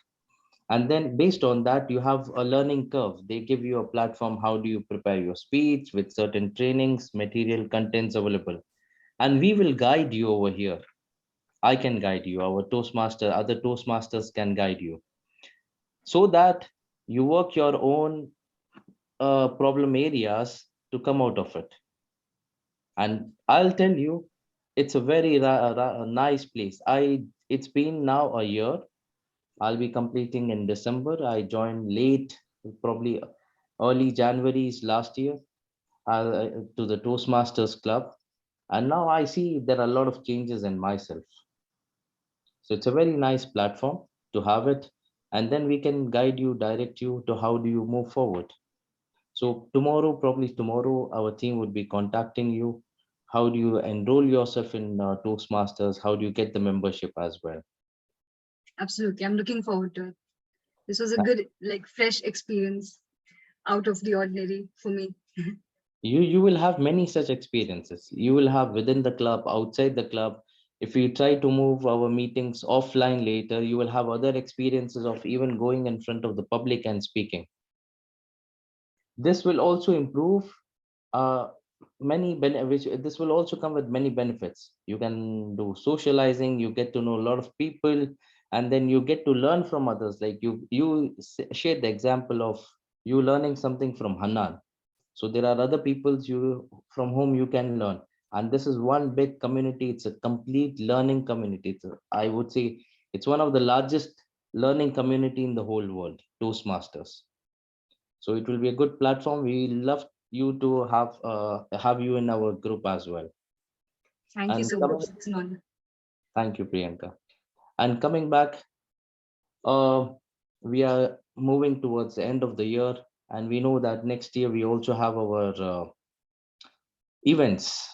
Speaker 5: And then based on that, you have a learning curve. They give you a platform. How do you prepare your speech with certain trainings, material contents available? And we will guide you over here. I can guide you. Our Toastmaster, other Toastmasters can guide you so that you work your own problem areas to come out of it. And I'll tell you, it's a very nice place. It's been now a year. I'll be completing in December. I joined late, probably early January last year. to the Toastmasters Club. And now I see there are a lot of changes in myself. So it's a very nice platform to have it. And then we can guide you, direct you to how do you move forward. So tomorrow, probably tomorrow, our team would be contacting you. How do you enroll yourself in Toastmasters? How do you get the membership as well?
Speaker 3: Absolutely. I'm looking forward to it. This was a good, like, fresh experience out of the ordinary for me.
Speaker 5: You will have many such experiences. You will have within the club, outside the club. If we try to move our meetings offline later, you will have other experiences of even going in front of the public and speaking. This will also improve this will also come with many benefits. You can do socializing, you get to know a lot of people, and then you get to learn from others. Like shared the example of you learning something from Hanan. So there are other people from whom you can learn. And this is one big community. It's a complete learning community. I would say it's one of the largest learning community in the whole world, Toastmasters. So it will be a good platform. We love you to have you in our group as well.
Speaker 3: Thank you so much. It's an honor.
Speaker 5: Thank you, Priyanka. And coming back, we are moving towards the end of the year, and we know that next year we also have our events.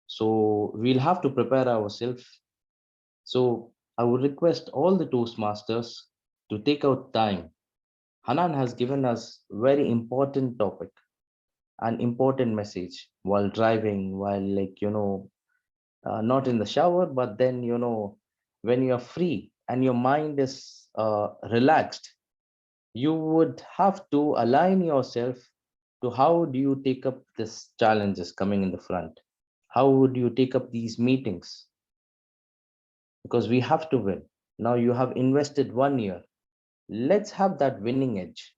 Speaker 5: So we'll have to prepare ourselves. So I would request all the Toastmasters to take out time. Hanan has given us very important topic, an important message while driving, while not in the shower, but then when you're free and your mind is relaxed, you would have to align yourself to how do you take up these challenges coming in the front. How would you take up these meetings? Because we have to win. Now you have invested 1 year. Let's have that winning edge.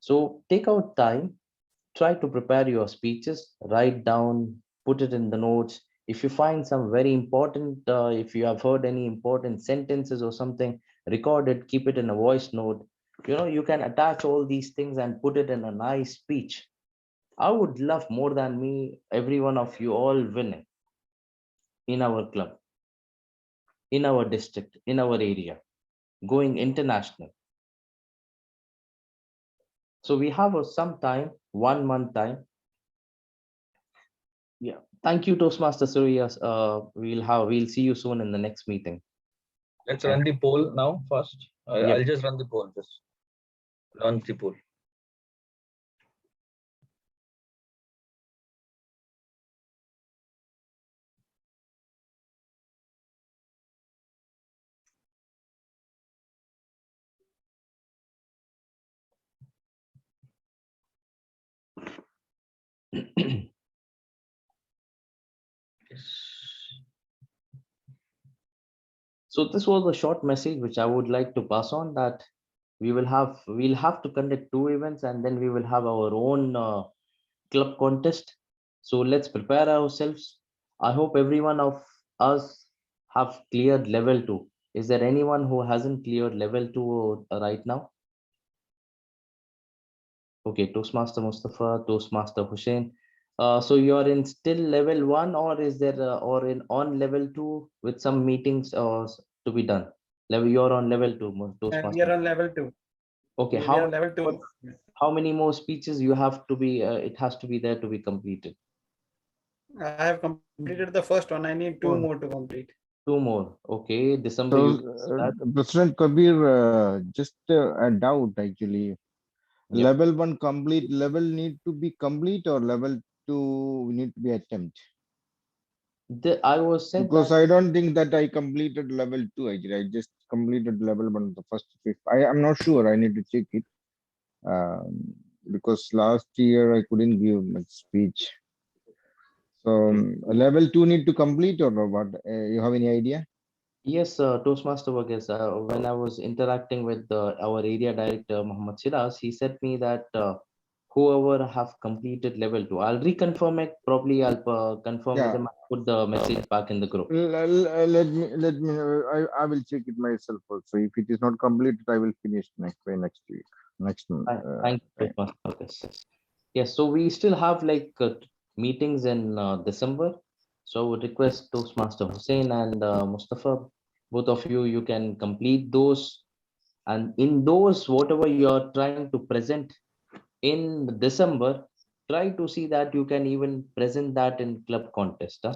Speaker 5: So take out time, try to prepare your speeches, write down, put it in the notes. If you find some very important, if you have heard any important sentences or something, record it, keep it in a voice note. You can attach all these things and put it in a nice speech. I would love more than me, every one of you all winning in our club, in our district, in our area, going international. So we have some time, 1 month time. Yeah. Thank you, Toastmaster Surya. We'll see you soon in the next meeting.
Speaker 2: Let's run the poll now first.
Speaker 5: Yep.
Speaker 2: I'll just run the poll. Just launch the poll.
Speaker 5: So this was a short message which I would like to pass on, that we'll have to conduct 2 events, and then we will have our own club contest. So let's prepare ourselves. I hope everyone of us have cleared level 2. Is there anyone who hasn't cleared level 2 right now? Okay, Toastmaster Mustafa, Toastmaster Hussein. So you're in still level 1, or is there or in on level 2 with some meetings to be done? You're on level 2, Toastmaster.
Speaker 11: We are on level 2.
Speaker 5: Okay,
Speaker 11: We are level 2.
Speaker 5: how many more speeches you have to be? It has to be there to be completed.
Speaker 11: I have completed the first one. I need 2 more to complete.
Speaker 5: 2 more. Okay, December.
Speaker 7: So, President Kabir, just a doubt actually.
Speaker 5: Yep.
Speaker 7: Level 1 complete, level need to be complete, or level 2 need to be attempt?
Speaker 5: I was said
Speaker 7: because
Speaker 5: that,
Speaker 7: I don't think that I completed level 2 actually. I just completed level 1, the first 5. I'm not sure. I need to check it. Because last year I couldn't give much speech. So level 2 need to complete or what? You have any idea?
Speaker 5: yes, Toastmaster Varghese, when I was interacting with our area director, Muhammad Siraz, he said me that whoever have completed level 2, I'll reconfirm it. Probably I'll confirm with them, put the message back in the group.
Speaker 7: Let me, I will check it myself also. If it is not completed, I will finish next week.
Speaker 5: Thank you, Toastmaster Varghese. Yes, so we still have like meetings in December. So I would request Toastmaster Hussein and Mustafa, both of you, you can complete those. And in those, whatever you're trying to present in December, try to see that you can even present that in club contest.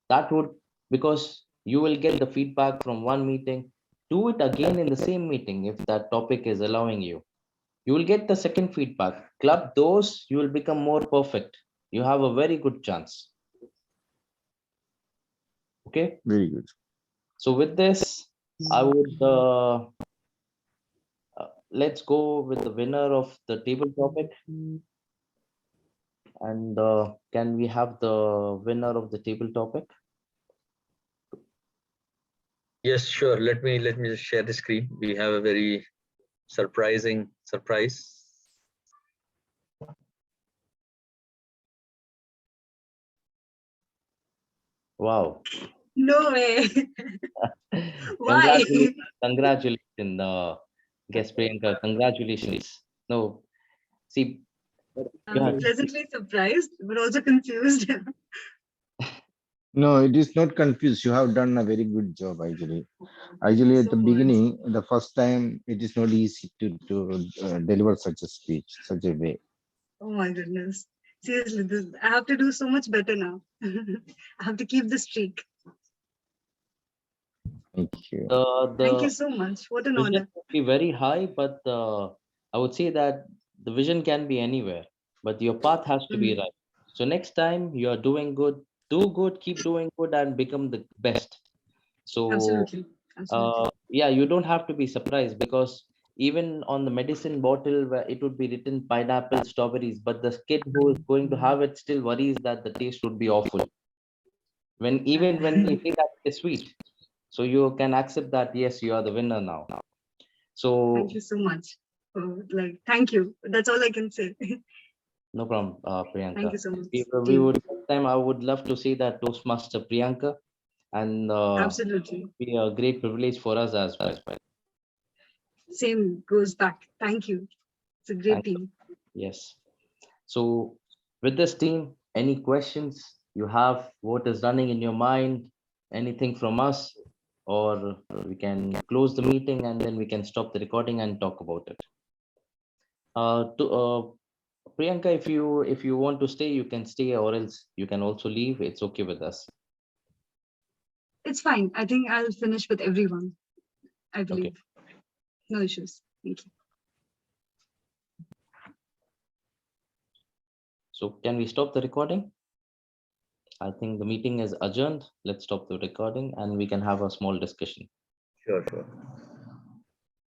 Speaker 5: That would, because you will get the feedback from one meeting, do it again in the same meeting if that topic is allowing you. You will get the second feedback. Club those, you will become more perfect. You have a very good chance. Okay.
Speaker 7: Very good.
Speaker 5: So with this, I would let's go with the winner of the table topic. And can we have the winner of the table topic?
Speaker 2: Yes, sure. Let me just share the screen. We have a very surprising surprise.
Speaker 5: Wow.
Speaker 3: No way. Why?
Speaker 5: Congratulations, guest Priyanka. Congratulations. No, see,
Speaker 3: I'm pleasantly surprised, but also confused.
Speaker 7: No, it is not confused. You have done a very good job actually. Actually, at
Speaker 3: So
Speaker 7: the
Speaker 3: much.
Speaker 7: beginning, the first time, it is not easy to deliver such a speech, such a way.
Speaker 3: Oh my goodness. Seriously, I have to do so much better now. I have to keep the streak.
Speaker 7: Thank you.
Speaker 3: Thank you
Speaker 5: the
Speaker 3: so much. What an
Speaker 5: vision
Speaker 3: honor.
Speaker 5: could be very high, but I would say that the vision can be anywhere, but your path has to be
Speaker 3: Mhm.
Speaker 5: right. So next time you are doing good, do good, keep doing good, and become the best. So
Speaker 3: Absolutely. Absolutely.
Speaker 5: yeah, you don't have to be surprised, because even on the medicine bottle where it would be written pineapple, strawberries, but the kid who is going to have it still worries that the taste would be awful. Even when they say that it's sweet, so you can accept that yes, you are the winner now. So
Speaker 3: Thank you so much. Oh, thank you. That's all I can say.
Speaker 5: no problem,
Speaker 3: Thank
Speaker 5: Priyanka.
Speaker 3: you so much,
Speaker 5: We
Speaker 3: team.
Speaker 5: would next time. I would love to see that Toastmaster Priyanka, and
Speaker 3: Absolutely.
Speaker 5: be a great privilege for us as well.
Speaker 3: Same goes back. Thank you. It's a great
Speaker 5: Thank you.
Speaker 3: team.
Speaker 5: Yes. So with this team, any questions you have? What is running in your mind? Anything from us, or we can close the meeting and then we can stop the recording and talk about it. Priyanka, if you want to stay, you can stay, or else you can also leave. It's okay with us.
Speaker 3: It's fine. I think I'll finish with everyone. I
Speaker 5: Okay.
Speaker 3: believe. No issues. Thank you.
Speaker 5: So can we stop the recording? I think the meeting is adjourned. Let's stop the recording and we can have a small discussion.
Speaker 2: Sure, sure.